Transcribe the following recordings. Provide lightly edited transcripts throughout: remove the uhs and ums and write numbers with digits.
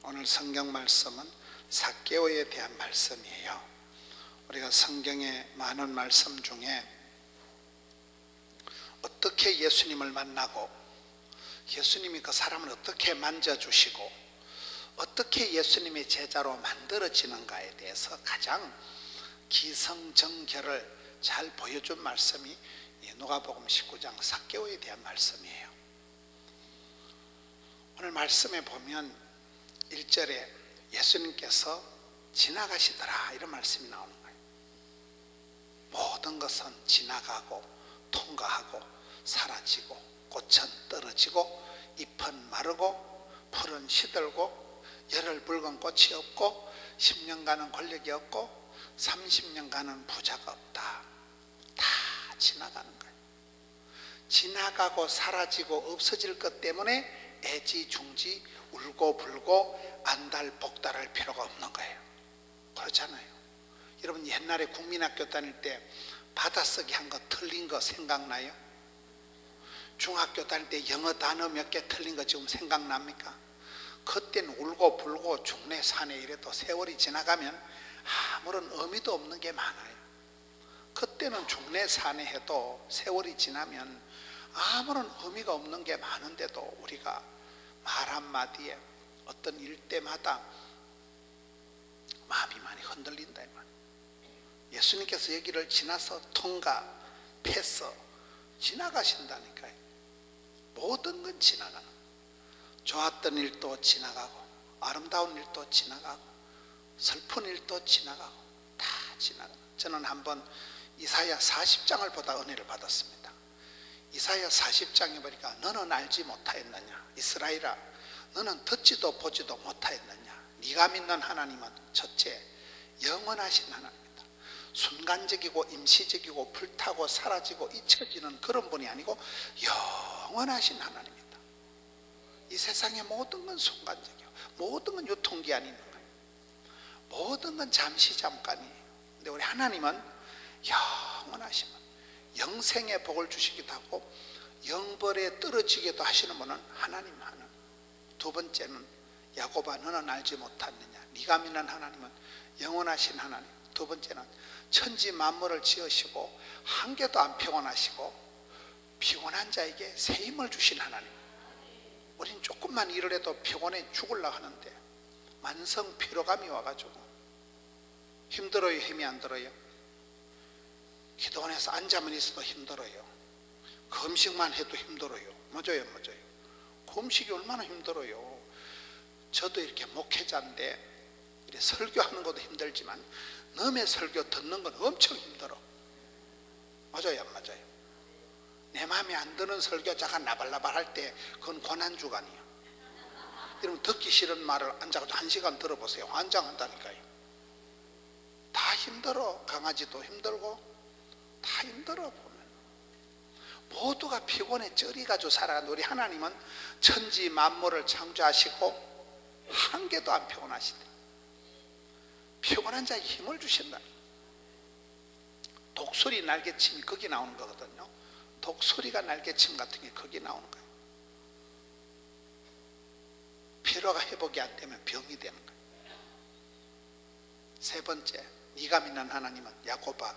오늘 성경 말씀은 삭개오에 대한 말씀이에요. 우리가 성경의 많은 말씀 중에 어떻게 예수님을 만나고 예수님이 그 사람을 어떻게 만져주시고 어떻게 예수님의 제자로 만들어지는가에 대해서 가장 기성정결을 잘 보여준 말씀이 누가복음 19장 삭개오에 대한 말씀이에요. 오늘 말씀에 보면 1절에 예수님께서 지나가시더라 이런 말씀이 나오는 거예요. 모든 것은 지나가고 통과하고 사라지고 꽃은 떨어지고 잎은 마르고 풀은 시들고 열흘 붉은 꽃이 없고 10년간은 권력이 없고 30년간은 부자가 없다. 다 지나가는 거예요. 지나가고 사라지고 없어질 것 때문에 애지중지 울고 불고 안달복달할 필요가 없는 거예요. 그렇잖아요. 여러분 옛날에 국민학교 다닐 때 받아쓰기 한 거 틀린 거 생각나요? 중학교 다닐 때 영어 단어 몇 개 틀린 거 지금 생각납니까? 그때는 울고 불고 중내 산에 이래도 세월이 지나가면 아무런 의미도 없는 게 많아요. 그때는 중내 산에 해도 세월이 지나면 아무런 의미가 없는 게 많은데도 우리가 말 한마디에 어떤 일 때마다 마음이 많이 흔들린다 이 말이에요. 예수님께서 여기를 지나서 통과, 패스, 지나가신다니까요. 모든 건 지나가는 거예요. 좋았던 일도 지나가고 아름다운 일도 지나가고 슬픈 일도 지나가고 다 지나가는 거예요. 저는 한번 이사야 40장을 보다 은혜를 받았습니다. 이사야 40장에 보니까 너는 알지 못하였느냐 이스라엘아 너는 듣지도 보지도 못하였느냐 네가 믿는 하나님은 첫째 영원하신 하나님이다. 순간적이고 임시적이고 불타고 사라지고 잊혀지는 그런 분이 아니고 영원하신 하나님이다. 이 세상의 모든 건 순간적이고 모든 건 유통기한이 있는 거예요. 모든 건 잠시 잠깐이에요. 근데 우리 하나님은 영원하신 분, 영생의 복을 주시기도 하고 영벌에 떨어지기도 하시는 분은 하나님 하나. 두 번째는 야곱아 너는 알지 못하느냐 네가 믿는 하나님은 영원하신 하나님. 두 번째는 천지 만물을 지으시고 한 개도 안 피곤하시고 피곤한 자에게 새 힘을 주신 하나님. 우린 조금만 일을 해도 피곤해 죽으려고 하는데 만성 피로감이 와가지고 힘들어요 힘이 안 들어요? 기도원에서 앉아만 있어도 힘들어요. 금식만 해도 힘들어요. 맞아요. 금식이 얼마나 힘들어요. 저도 이렇게 목회자인데 이렇게 설교하는 것도 힘들지만 남의 설교 듣는 건 엄청 힘들어. 맞아요 안 맞아요? 내 마음에 안 드는 설교자가 나발나발 할 때 그건 고난주간이에요. 여러분 듣기 싫은 말을 앉아가지고 1시간 들어보세요. 환장한다니까요. 다 힘들어. 강아지도 힘들고 다 힘들어 보면 모두가 피곤해 쩌리가지고 살아가는 우리 하나님은 천지 만물을 창조하시고 한 개도 안 피곤하시대. 피곤한 자에게 힘을 주신다. 독수리 날개침이 거기 나오는 거거든요. 독수리가 날개침 같은 게 거기 나오는 거예요. 피로가 회복이 안 되면 병이 되는 거예요. 세 번째 네가 믿는 하나님은 야곱아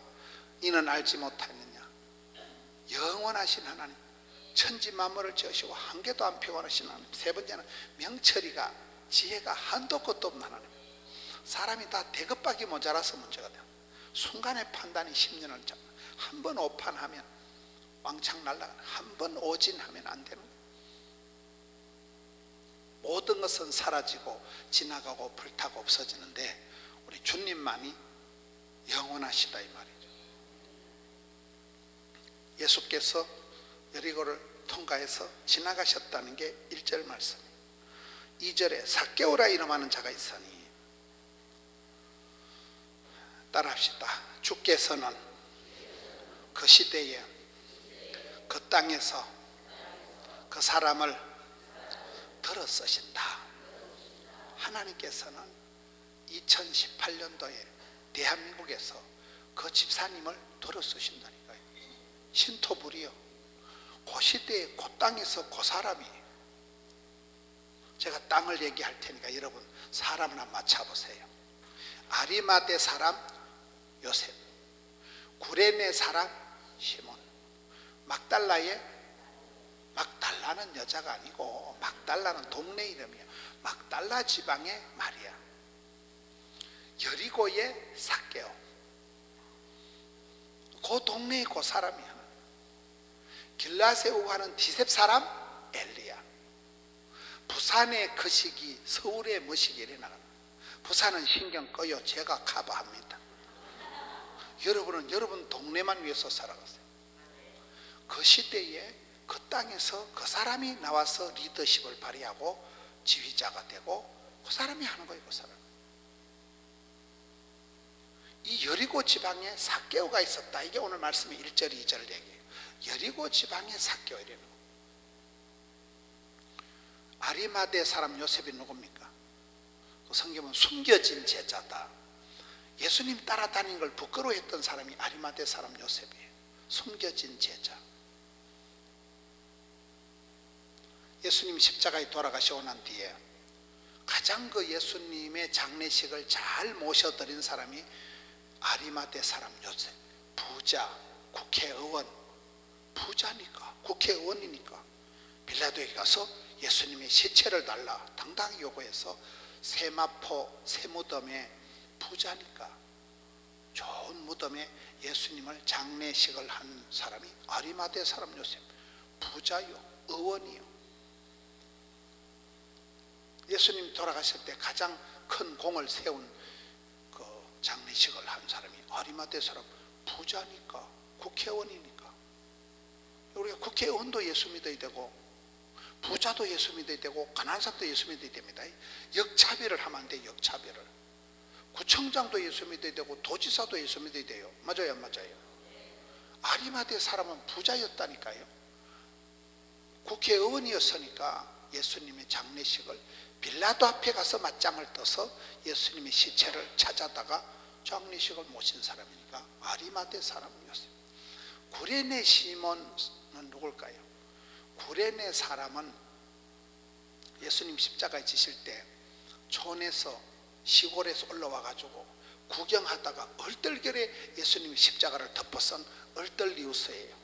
이는 알지 못하느냐 영원하신 하나님 천지 만물을 지으시고 한 개도 안 피곤하신 하나님. 세 번째는 명철이가 지혜가 한도 끝도 없는 하나님. 사람이 다 대급박이 모자라서 문제가 돼요. 순간의 판단이 10년을 잡아. 한 번 오판하면 왕창 날아가는 한 번 오진하면 안 되는 거예요. 모든 것은 사라지고 지나가고 불타고 없어지는데 우리 주님만이 영원하시다 이 말이에요. 예수께서 여리고를 통과해서 지나가셨다는 게 1절 말씀이에요. 2절에 삭개오라 이름하는 자가 있으니 따라합시다. 주께서는 그 시대에 그 땅에서 그 사람을 들어 쓰신다. 하나님께서는 2018년도에 대한민국에서 그 집사님을 들어 쓰신다니까요. 신토불이요. 그 시대에 그 땅에서 그 사람이 제가 땅을 얘기할 테니까 여러분 사람을 한번 맞춰보세요. 아리마대 사람 요셉, 구레네 사람 시몬, 막달라는 여자가 아니고 막달라는 동네 이름이야. 막달라 지방의 마리아, 여리고의 삭개오, 그 동네의 그 사람이야. 길라세 우하는 디셉 사람 엘리야. 부산의 거시기, 서울의 머시기 이래 나가는. 부산은 신경 꺼요. 제가 커버합니다. 여러분은 여러분 동네만 위해서 살아갔어요. 그 시대에 그 땅에서 그 사람이 나와서 리더십을 발휘하고 지휘자가 되고 그 사람이 하는 거예요. 그 사람. 이 여리고 지방에 삭개오가 있었다. 이게 오늘 말씀의 1절 2절 얘기예요. 여리고 지방에 삭개오 이래요. 아리마대 사람 요셉이 누굽니까? 그 성경은 숨겨진 제자다. 예수님 따라다니는 걸 부끄러워했던 사람이 아리마대 사람 요셉이에요. 숨겨진 제자. 예수님 십자가에 돌아가시고 난 뒤에 가장 그 예수님의 장례식을 잘 모셔드린 사람이 아리마대 사람 요셉. 부자, 국회의원. 부자니까, 국회의원이니까 빌라도에게 가서 예수님의 시체를 달라 당당히 요구해서 세마포 세무덤에, 부자니까 좋은 무덤에 예수님을 장례식을 한 사람이 아리마대 사람 요셉. 부자요, 의원이요. 예수님 돌아가실 때 가장 큰 공을 세운 그 장례식을 한 사람이 아리마대 사람. 부자니까, 국회의원이니까. 우리가 국회의원도 예수 믿어야 되고 부자도 예수 믿어야 되고 가난한 사람도 예수 믿어야 됩니다. 역차별을 하면 안 돼요. 역차별을. 구청장도 예수 믿어야 되고 도지사도 예수 믿어야 돼요. 맞아요, 안 맞아요? 아리마대 사람은 부자였다니까요. 국회의원이었으니까 예수님의 장례식을 빌라도 앞에 가서 맞짱을 떠서 예수님의 시체를 찾아다가 장례식을 모신 사람이니까 아리마대 사람이었어요. 구레네 시몬은 누굴까요? 구레네 사람은 예수님 십자가에 지실 때 촌에서 시골에서 올라와 가지고 구경하다가 얼떨결에 예수님이 십자가를 덮어선 얼떨리우스예요.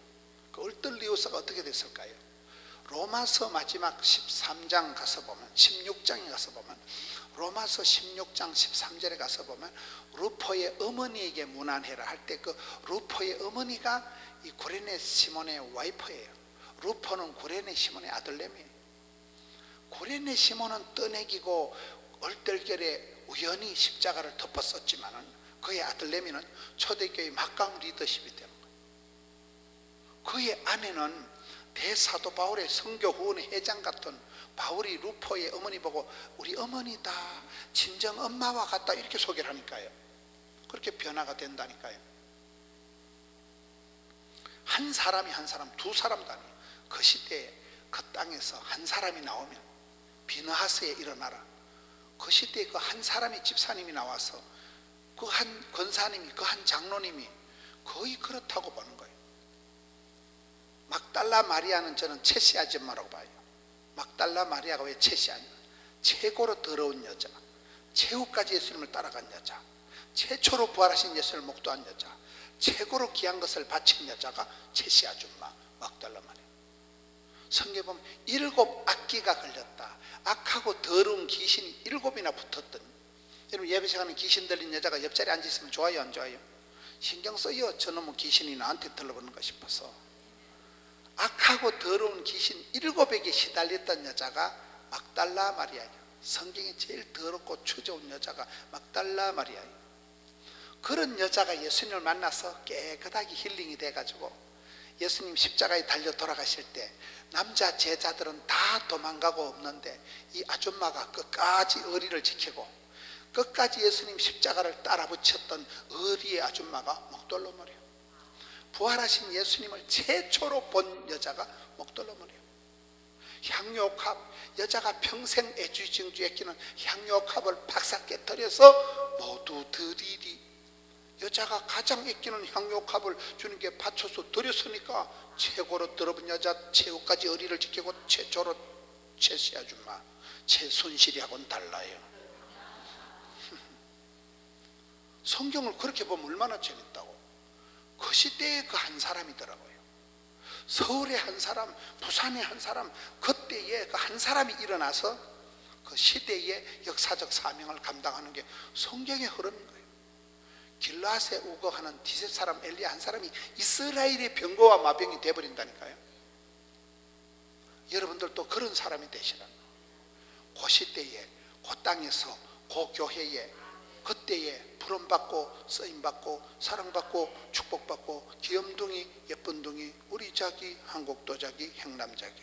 그 얼떨리우스가 어떻게 됐을까요? 로마서 마지막 13장 가서 보면, 16장에 가서 보면, 로마서 16장 13절에 가서 보면 루포의 어머니에게 문안해라 할 때 그 루포의 어머니가 이 구레네 시몬의 와이프예요. 루포는 구레네 시몬의 아들내미예요. 구레네 시몬은 떠내기고 얼떨결에 우연히 십자가를 덮었었지만은 그의 아들내미는 초대교회 막강 리더십이 되는 거예요. 그의 아내는 대사도 바울의 선교 후원의 회장 같은 바울이 루포의 어머니 보고 우리 어머니다, 친정 엄마와 같다 이렇게 소개를 하니까요. 그렇게 변화가 된다니까요. 한 사람이 한 사람, 두 사람도 아니에요. 그 시대에 그 땅에서 한 사람이 나오면 비느하스에 일어나라. 그 시대에 그 한 사람이 집사님이 나와서 그 한 권사님이, 그 한 장로님이 거의 그렇다고 보는 거예요. 막달라 마리아는 저는 채씨 아줌마라고 봐요. 막달라 마리아가 왜 채씨 아니야? 최고로 더러운 여자, 최후까지 예수님을 따라간 여자, 최초로 부활하신 예수님을 목도한 여자, 최고로 귀한 것을 바친 여자가 채씨 아줌마 막달라 마리아. 성경에 보면 7 악기가 걸렸다. 악하고 더러운 귀신이 7이나 붙었던. 여러분 예배 시간에 귀신 들린 여자가 옆자리에 앉아있으면 좋아요, 안 좋아요? 신경 써요. 저놈의 귀신이 나한테 들러보는가 싶어서. 악하고 더러운 귀신 7에게 시달렸던 여자가 막달라 마리아예요. 성경에 제일 더럽고 추저온 여자가 막달라 마리아예요. 그런 여자가 예수님을 만나서 깨끗하게 힐링이 돼가지고 예수님 십자가에 달려 돌아가실 때 남자 제자들은 다 도망가고 없는데 이 아줌마가 끝까지 의리를 지키고 끝까지 예수님 십자가를 따라 붙였던 의리의 아줌마가 목돌로머리예요. 부활하신 예수님을 최초로 본 여자가 목돌로머리예요. 향유옥합, 여자가 평생 애주증주에 끼는 향유옥합을 박사 깨뜨려서 모두 드리리. 여자가 가장 아끼는 향유옥합을 주님께 바쳐서 드렸으니까 최고로 더러운 여자, 최후까지 의리를 지키고 최초로 채씨 아줌마, 최순실이하고는 달라요. 성경을 그렇게 보면 얼마나 재밌다고. 그 시대에 그 한 사람이더라고요. 서울의 한 사람, 부산의 한 사람, 그때에 그 한 사람이 일어나서 그 시대의 역사적 사명을 감당하는 게 성경의 흐름인 거예요. 길라앗에 우거하는 디셉 사람 엘리야 한 사람이 이스라엘의 병거와 마병이 되어버린다니까요. 여러분들도 그런 사람이 되시라는 거예요. 그 시대에, 그 땅에서, 그 교회에, 그때에 부름받고 쓰임받고 사랑받고 축복받고 귀염둥이 예쁜둥이 우리 자기 한국도 자기 행남자기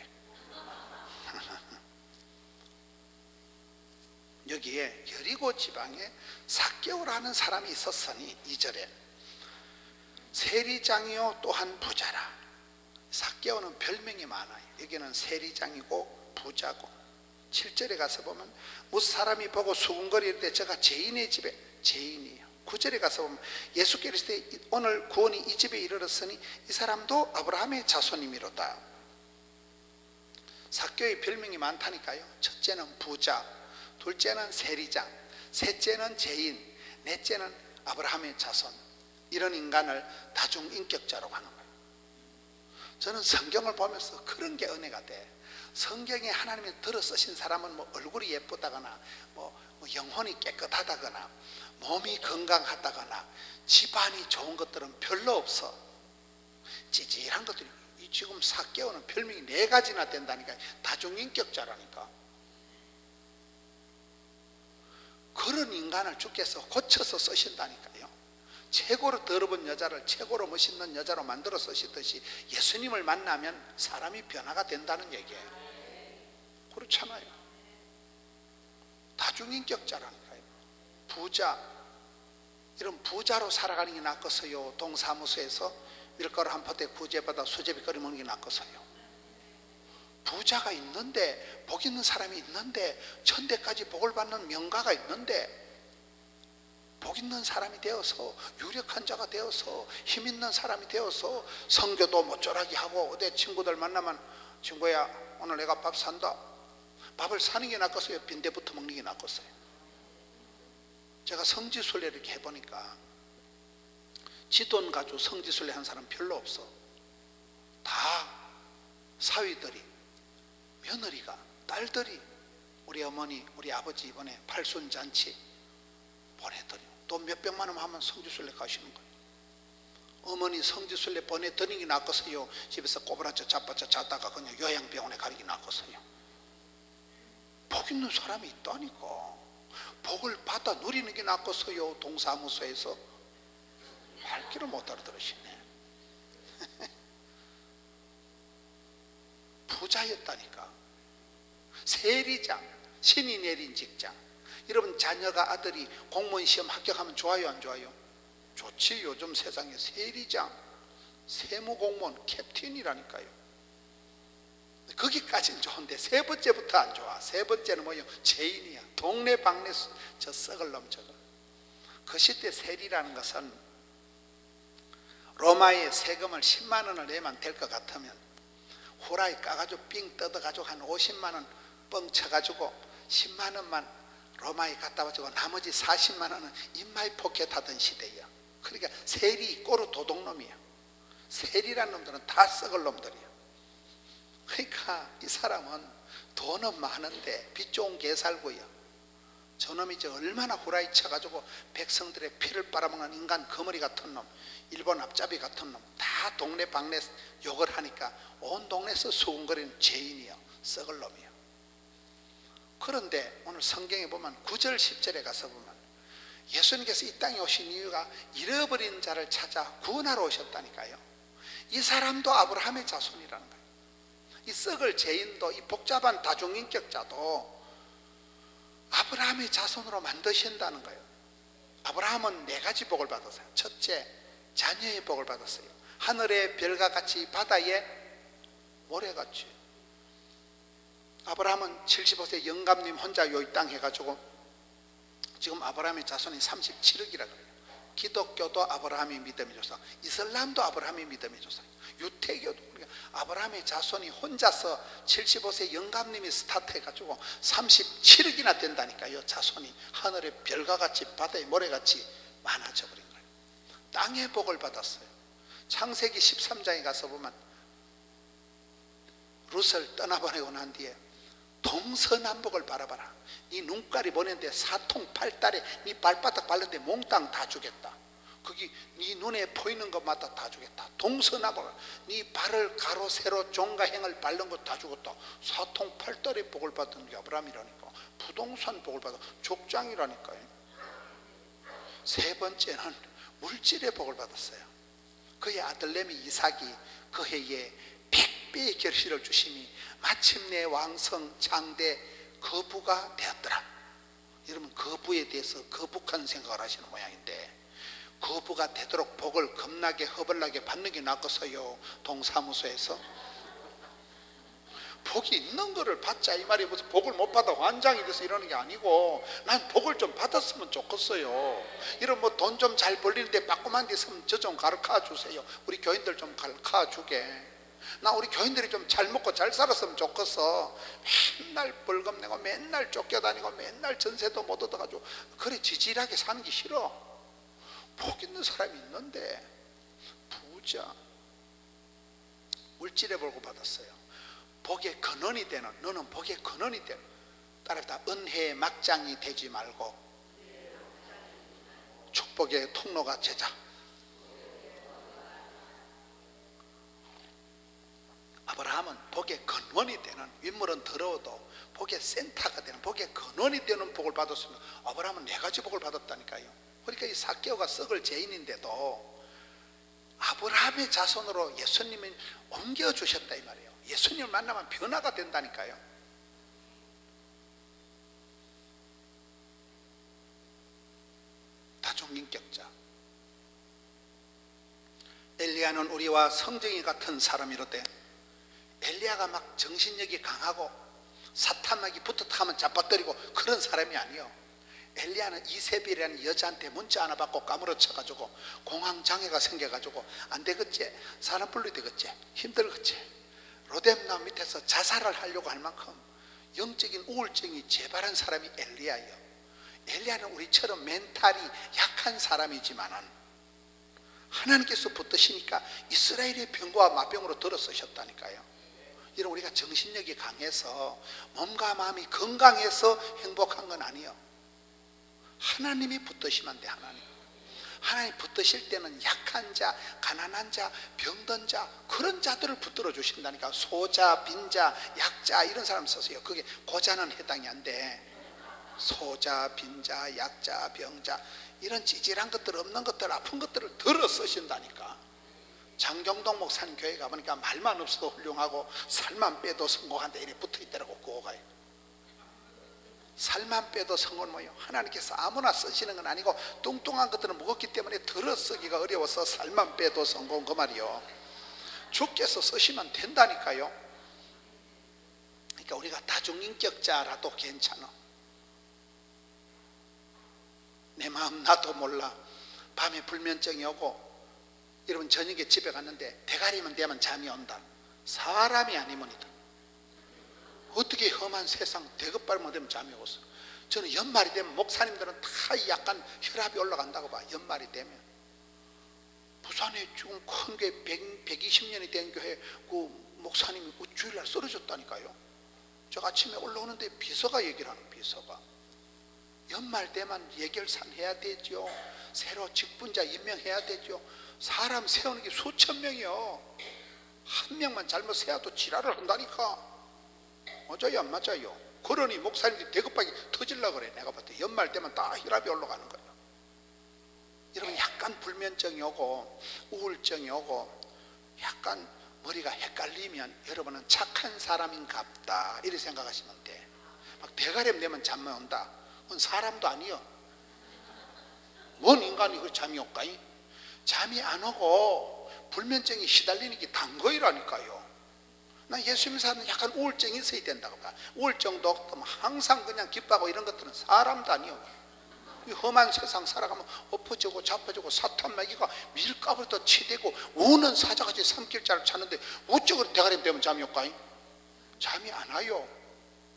여기에 여리고 지방에 삭개오라는 사람이 있었으니 2절에 세리장이요 또한 부자라. 삭개오는 별명이 많아요. 여기는 세리장이고 부자고. 7절에 가서 보면 무사람이 보고 수군거릴 때 제가 죄인의 집에, 죄인이에요. 9절에 가서 보면 예수 그리스도의 오늘 구원이 이 집에 이르렀으니 이 사람도 아브라함의 자손이미로다. 삭개오의 별명이 많다니까요. 첫째는 부자, 둘째는 세리장, 셋째는 죄인, 넷째는 아브라함의 자손. 이런 인간을 다중인격자라고 하는 거예요. 저는 성경을 보면서 그런 게 은혜가 돼. 성경에 하나님이 들어 쓰신 사람은 뭐 얼굴이 예쁘다거나 뭐 영혼이 깨끗하다거나 몸이 건강하다거나 집안이 좋은 것들은 별로 없어. 찌질한 것들이 지금 삭개오는 별명이 4가지나 된다니까. 다중인격자라니까. 그런 인간을 주께서 고쳐서 쓰신다니까요. 최고로 더러운 여자를 최고로 멋있는 여자로 만들어 쓰시듯이 예수님을 만나면 사람이 변화가 된다는 얘기예요. 그렇잖아요. 다중인격자라니까요. 부자, 이런 부자로 살아가는 게 낫겠어요? 동사무소에서 밀가루 한 포대 구제받아 수제비 끓여 먹는 게 낫겠어요? 부자가 있는데, 복 있는 사람이 있는데, 천대까지 복을 받는 명가가 있는데, 복 있는 사람이 되어서 유력한 자가 되어서 힘 있는 사람이 되어서 선교도 모쪼라게 하고 어디 친구들 만나면 친구야 오늘 내가 밥 산다. 밥을 사는 게 낫겠어요? 빈대부터 먹는 게 낫겠어요? 제가 성지순례를 이렇게 해보니까 지돈 가지고 성지순례 한 사람 별로 없어. 다 사위들이, 며느리가, 딸들이 우리 어머니 우리 아버지 이번에 팔순잔치 보내드리고 또 몇백만 원 하면 성지순례 가시는 거예요. 어머니 성지순례 보내드리는 게 낫겠어요? 집에서 꼬부라져 자빠져 자다가 그냥 요양병원에 가는 게 낫겠어요? 복 있는 사람이 있다니까. 복을 받아 누리는 게 낫겠어요? 동사무소에서? 할 길을 못 알아들으시네. 부자였다니까. 세리장, 신이 내린 직장. 여러분 자녀가 아들이 공무원 시험 합격하면 좋아요 안 좋아요? 좋지. 요즘 세상에 세리장, 세무공무원, 캡틴이라니까요. 거기까지는 좋은데 세 번째부터 안 좋아. 세 번째는 뭐예요? 죄인이야. 동네 방네 저 썩을 놈 저거. 그 시대 세리라는 것은 로마의 세금을 10만 원을 내면 될 것 같으면 후라이 까가지고 삥 뜯어가지고 한 50만 원 뻥 쳐가지고 10만 원만 로마에 갖다 바치고 나머지 40만 원은 인마이 포켓 하던 시대야. 그러니까 세리 꼬르 도둑놈이야. 세리라는 놈들은 다 썩을 놈들이야. 그러니까 이 사람은 돈은 많은데 빚 좋은 개살구야. 저놈이 이제 얼마나 후라이 쳐가지고 백성들의 피를 빨아먹는 인간 거머리 같은 놈, 일본 앞잡이 같은 놈, 다 동네 방네 욕을 하니까 온 동네에서 수군거리는 죄인이야. 썩을 놈이야. 그런데 오늘 성경에 보면 9절 10절에 가서 보면 예수님께서 이 땅에 오신 이유가 잃어버린 자를 찾아 구원하러 오셨다니까요. 이 사람도 아브라함의 자손이라는 거예요. 이 썩을 죄인도, 이 복잡한 다중인격자도 아브라함의 자손으로 만드신다는 거예요. 아브라함은 4가지 복을 받았어요. 첫째, 자녀의 복을 받았어요. 하늘의 별과 같이 바다의 모래같이. 아브라함은 75세 영감님 혼자 요 이 땅 해가지고 지금 아브라함의 자손이 37억이라 그래요. 기독교도 아브라함이 믿음의 조상, 이슬람도 아브라함이 믿음의 조상, 유태교도 아브라함의 자손이 혼자서 75세 영감님이 스타트해가지고 37억이나 된다니까요. 자손이 하늘의 별과 같이 바다의 모래같이 많아져 버린 거예요. 땅의 복을 받았어요. 창세기 13장에 가서 보면 룻을 떠나보내고 난 뒤에 동서남북을 바라봐라. 네 눈깔이 보냈는데 사통 8달에 네 발바닥 발랐는데 몽땅 다 주겠다. 거기 네 눈에 보이는 것마다 다 주겠다. 동서남북 네 발을 가로 세로 종가행을 밟는 것 다 주겠다. 사통 8달에 복을 받은 게 아브라함이라니까. 부동산 복을 받아 족장이라니까요. 세 번째는 물질의 복을 받았어요. 그의 아들내미 이삭이 그 해에 100배의 결실을 주심이 마침내 왕성 장대 거부가 되었더라. 여러분, 거부에 대해서 거북한 생각을 하시는 모양인데, 거부가 되도록 복을 겁나게 허벌나게 받는 게 낫겠어요? 동사무소에서 복이 있는 거를 받자 이 말이. 무슨 복을 못 받아 환장이 돼서 이러는 게 아니고, 난 복을 좀 받았으면 좋겠어요. 이런 뭐 돈 좀 잘 벌리는데 빠꼼한 데 있으면 저 좀 가르쳐 주세요. 우리 교인들 좀 가르쳐 주게. 나 우리 교인들이 좀 잘 먹고 잘 살았으면 좋겠어. 맨날 벌금 내고 맨날 쫓겨다니고 맨날 전세도 못 얻어가지고 그래 지질하게 사는 게 싫어. 복 있는 사람이 있는데 부자, 물질의 복을 받았어요. 복의 근원이 되는, 너는 복의 근원이 되는, 따라합니다. 은혜의 막장이 되지 말고 축복의 통로가 되자. 아브라함은 복의 근원이 되는, 윗물은 더러워도 복의 센터가 되는, 복의 근원이 되는 복을 받았으면 아브라함은 4가지 복을 받았다니까요. 그러니까 이 삭개오가 썩을 죄인인데도 아브라함의 자손으로 예수님이 옮겨주셨다 이 말이에요. 예수님을 만나면 변화가 된다니까요. 다중인격자. 엘리야는 우리와 성정이 같은 사람이로되, 엘리야가 막 정신력이 강하고 사탄막이 붙었다 하면 잡아뜨리고 그런 사람이 아니에요. 엘리야는 이세벨이라는 여자한테 문자 하나 받고 까무러쳐가지고 공황장애가 생겨가지고 안 되겠지, 사람 불러야 되겠지, 힘들겠지, 로뎀나무 밑에서 자살을 하려고 할 만큼 영적인 우울증이 재발한 사람이 엘리야예요. 엘리야는 우리처럼 멘탈이 약한 사람이지만은 하나님께서 붙드시니까 이스라엘의 병과 마병으로 들어 쓰셨다니까요. 이런 우리가 정신력이 강해서 몸과 마음이 건강해서 행복한 건 아니에요. 하나님이 붙드시면 돼. 하나님 붙드실 때는 약한 자, 가난한 자, 병든 자, 그런 자들을 붙들어 주신다니까. 소자, 빈자, 약자 이런 사람 썼어요. 그게 고자는 해당이 안 돼. 소자, 빈자, 약자, 병자 이런 찌질한 것들, 없는 것들, 아픈 것들을 들어 쓰신다니까. 장경동 목사님 교회 가보니까 말만 없어도 훌륭하고 살만 빼도 성공한다 이래 붙어있더라고. 구호가요. 살만 빼도 성공은 뭐예요? 하나님께서 아무나 쓰시는 건 아니고 뚱뚱한 것들은 무겁기 때문에 들어 쓰기가 어려워서 살만 빼도 성공, 그 말이요. 주께서 쓰시면 된다니까요. 그러니까 우리가 다중인격자라도 괜찮아. 내 마음 나도 몰라. 밤에 불면증이 오고, 여러분 저녁에 집에 갔는데 대가리만 되면 잠이 온다. 사람이 아니면이다. 어떻게 험한 세상 대급발만 되면 잠이 오겠어. 저는 연말이 되면 목사님들은 다 약간 혈압이 올라간다고 봐. 연말이 되면. 부산에 지금 큰 교회 120년이 된 교회 그 목사님이 주일날 쓰러졌다니까요. 저 아침에 올라오는데 비서가 얘기를 하는, 비서가 연말 되면 예결산 해야 되죠. 새로 직분자 임명해야 되죠. 사람 세우는 게 수천 명이요. 한 명만 잘못 세워도 지랄을 한다니까. 맞아요 안 맞아요? 그러니 목사님들이 대급하게 터질라 그래. 내가 봤을 때 연말 되면 다 혈압이 올라가는 거예요. 여러분 약간 불면증이 오고 우울증이 오고 약간 머리가 헷갈리면 여러분은 착한 사람인갑다 이렇게 생각하시면 돼. 막 대가림 되면 잠이 온다. 그건 사람도 아니요. 뭔 인간이 그 잠이 올까이? 잠이 안 오고 불면증이 시달리는 게 단 거이라니까요. 나 예수님 사는 약간 우울증이 있어야 된다고 봐. 우울증도 항상 그냥 기뻐하고 이런 것들은 사람도 아니요. 이 험한 세상 살아가면 엎어지고 자빠지고 사탄마귀가 밀가루도 치대고 우는 사자같이 삼킬자를 찾는데 어쩌고 대가리 때문에 잠이 올까요? 잠이 안 와요.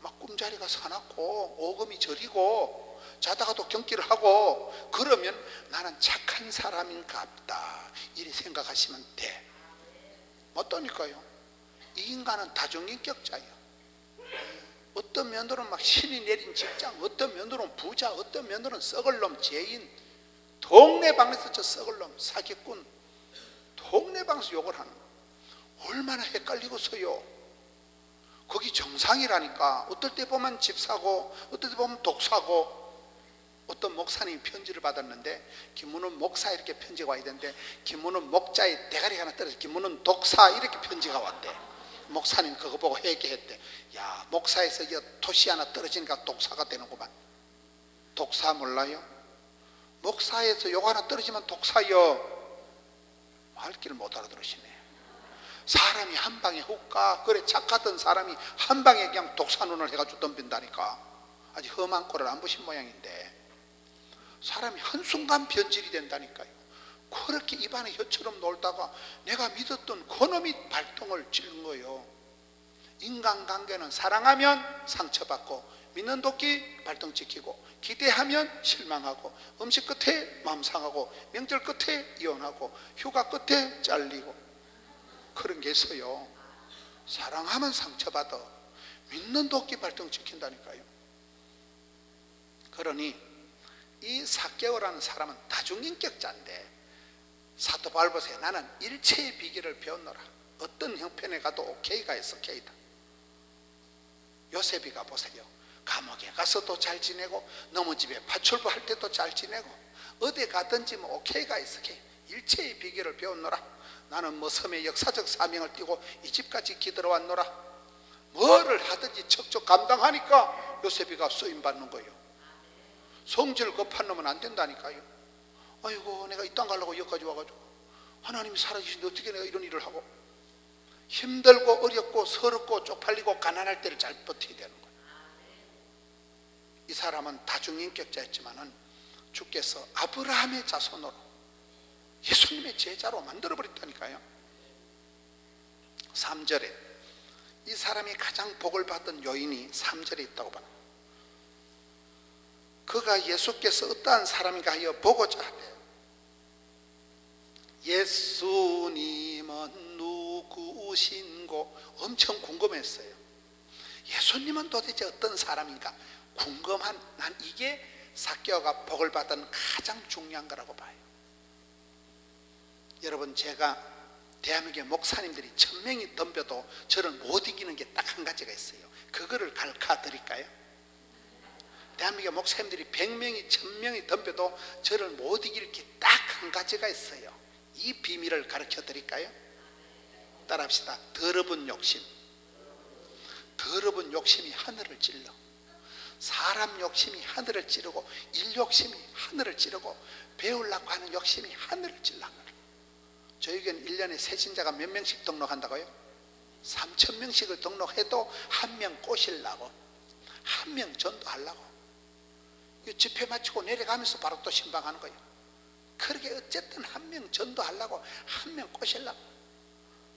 막 꿈자리가 사납고 오금이 저리고 자다가도 경기를 하고, 그러면 나는 착한 사람인갑다 이리 생각하시면 돼. 어떠니까요? 이 인간은 다중인격자예요. 어떤 면으로는 막 신이 내린 직장, 어떤 면으로는 부자, 어떤 면으로는 썩을 놈 죄인, 동네방에서 저 썩을 놈 사기꾼, 동네방에서 욕을 하는 거 얼마나 헷갈리고서요. 거기 정상이라니까. 어떨 때 보면 집사고, 어떨 때 보면 독사고. 어떤 목사님이 편지를 받았는데, 김문은 목사 이렇게 편지가 와야 되는데 김문은 목자에 대가리 하나 떨어져 김문은 독사 이렇게 편지가 왔대. 목사님 그거 보고 회개했대. 야, 목사에서 토시 하나 떨어지니까 독사가 되는구만. 독사 몰라요? 목사에서 욕 하나 떨어지면 독사요. 말 길을 못 알아들으시네. 사람이 한 방에 훅 가. 그래 착하던 사람이 한 방에 그냥 독사눈을 해가지고 덤빈다니까. 아직 험한 꼴을 안 보신 모양인데 사람이 한순간 변질이 된다니까요. 그렇게 입안에 혀처럼 놀다가 내가 믿었던 그놈이 발동을 찌른 거예요. 인간관계는 사랑하면 상처받고, 믿는 도끼 발동 찍히고, 기대하면 실망하고, 음식 끝에 마음 상하고, 명절 끝에 이혼하고, 휴가 끝에 잘리고, 그런 게 있어요. 사랑하면 상처받아, 믿는 도끼 발동 찍힌다니까요. 그러니 이 삭개오라는 사람은 다중인격자인데, 사도 바울 보세요. 나는 일체의 비결을 배웠노라. 어떤 형편에 가도 오케이가 있어. 오케이다. 요셉이가 보세요. 감옥에 가서도 잘 지내고, 넘어집에 파출부할 때도 잘 지내고, 어디 가든지 뭐 오케이가 있어. 오케이. 일체의 비결을 배웠노라. 나는 뭐 섬의 역사적 사명을 띠고 이 집까지 기들어왔노라. 뭐를 하든지 척척 감당하니까 요셉이가 쓰임받는 거예요. 성질 급한 놈은 안 된다니까요. 아이고 내가 이 땅 가려고 여기까지 와가지고 하나님이 살아계신데 어떻게 내가 이런 일을 하고, 힘들고 어렵고 서럽고 쪽팔리고 가난할 때를 잘 버텨야 되는 거예요. 이 사람은 다중인격자였지만은 주께서 아브라함의 자손으로 예수님의 제자로 만들어버렸다니까요. 3절에 이 사람이 가장 복을 받은 요인이 3절에 있다고 봐요. 그가 예수께서 어떠한 사람인가 하여 보고자 하되, 예수님은 누구신고 엄청 궁금했어요. 예수님은 도대체 어떤 사람인가 궁금한, 난 이게 삭개오가 복을 받은 가장 중요한 거라고 봐요. 여러분, 제가 대한민국의 목사님들이 1000명이 덤벼도 저를 못 이기는 게 딱 한 가지가 있어요. 그거를 가르쳐 드릴까요? 대한민국의 목사님들이 100명이 1000명이 덤벼도 저를 못 이길 게 딱 한 가지가 있어요. 이 비밀을 가르쳐 드릴까요? 따라합시다. 더러운 욕심. 더러운 욕심이 하늘을 찔러. 사람 욕심이 하늘을 찌르고, 일 욕심이 하늘을 찌르고, 배우려고 하는 욕심이 하늘을 찔러. 저에게는 1년에 새신자가 몇 명씩 등록한다고요? 3000명씩을 등록해도 한 명 꼬시려고, 한 명 전도하려고, 집회 마치고 내려가면서 바로 또 신방하는 거예요. 그렇게 어쨌든 한 명 전도하려고, 한 명 꼬시려고.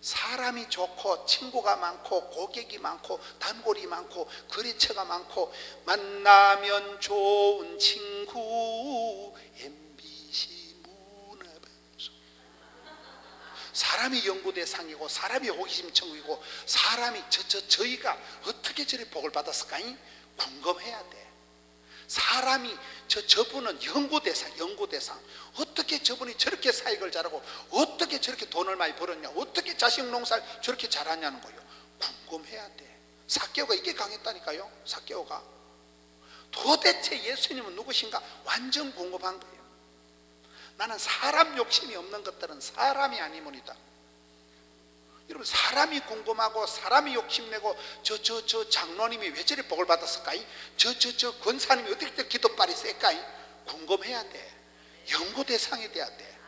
사람이 좋고 친구가 많고 고객이 많고 단골이 많고 거래처가 많고, 만나면 좋은 친구 MBC 문화방송. 사람이 연구대상이고 사람이 호기심 천국이고, 사람이 저희가 어떻게 저리 복을 받았을까? 궁금해야 돼. 사람이 저분은 연구대상 어떻게 저분이 저렇게 사익을 잘하고, 어떻게 저렇게 돈을 많이 벌었냐, 어떻게 자식 농사를 저렇게 잘하냐는 거예요. 궁금해야 돼. 삭개오가 이게 강했다니까요. 삭개오가 도대체 예수님은 누구신가 완전 궁금한 거예요. 나는 사람 욕심이 없는 것들은 사람이 아니므리다. 여러분, 사람이 궁금하고 사람이 욕심내고, 저 장로님이 왜 저리 복을 받았을까? 저 권사님이 어떻게 기도빨이 셀까? 궁금해야 돼. 연구 대상이 돼야 돼.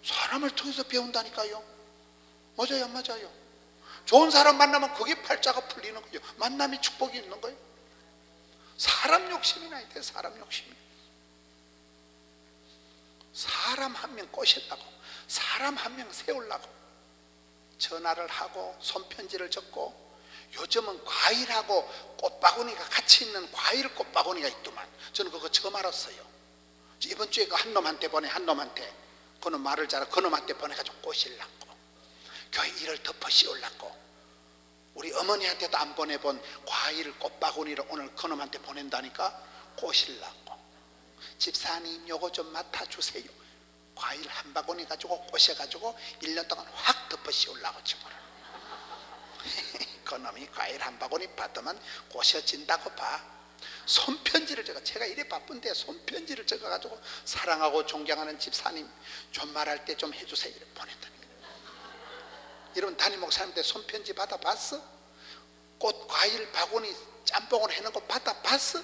사람을 통해서 배운다니까요. 맞아요, 안 맞아요? 좋은 사람 만나면 그게 팔자가 풀리는 거예요. 만남이 축복이 있는 거예요. 사람 욕심이 나야 돼. 사람 욕심이. 사람 한 명 꼬시려고, 사람 한 명 세우려고 전화를 하고 손편지를 적고, 요즘은 과일하고 꽃바구니가 같이 있는 과일 꽃바구니가 있더만. 저는 그거 처음 알았어요. 이번 주에 그 한 놈한테 보내, 한 놈한테. 그놈 말을 잘하고 그놈한테 보내가지고 꼬시려고, 교회 일을 덮어 씌우려고. 우리 어머니한테도 안 보내본 과일 꽃바구니를 오늘 그놈한테 보낸다니까. 꼬시려고. 집사님 요거 좀 맡아주세요. 과일 한 바구니 가지고 꼬셔가지고 1년 동안 확 덮어 씌우려고 지금. 그놈이 과일 한 바구니 받으면 꼬셔진다고 봐. 손편지를 적어, 제가 이래 바쁜데 손편지를 적어가지고 사랑하고 존경하는 집사님 존말할 때 좀 해주세요 이렇게 보낸다니까. 여러분 담임 목사님한테 손편지 받아봤어? 꽃 과일 바구니 짬뽕을 해놓은 거 받아봤어?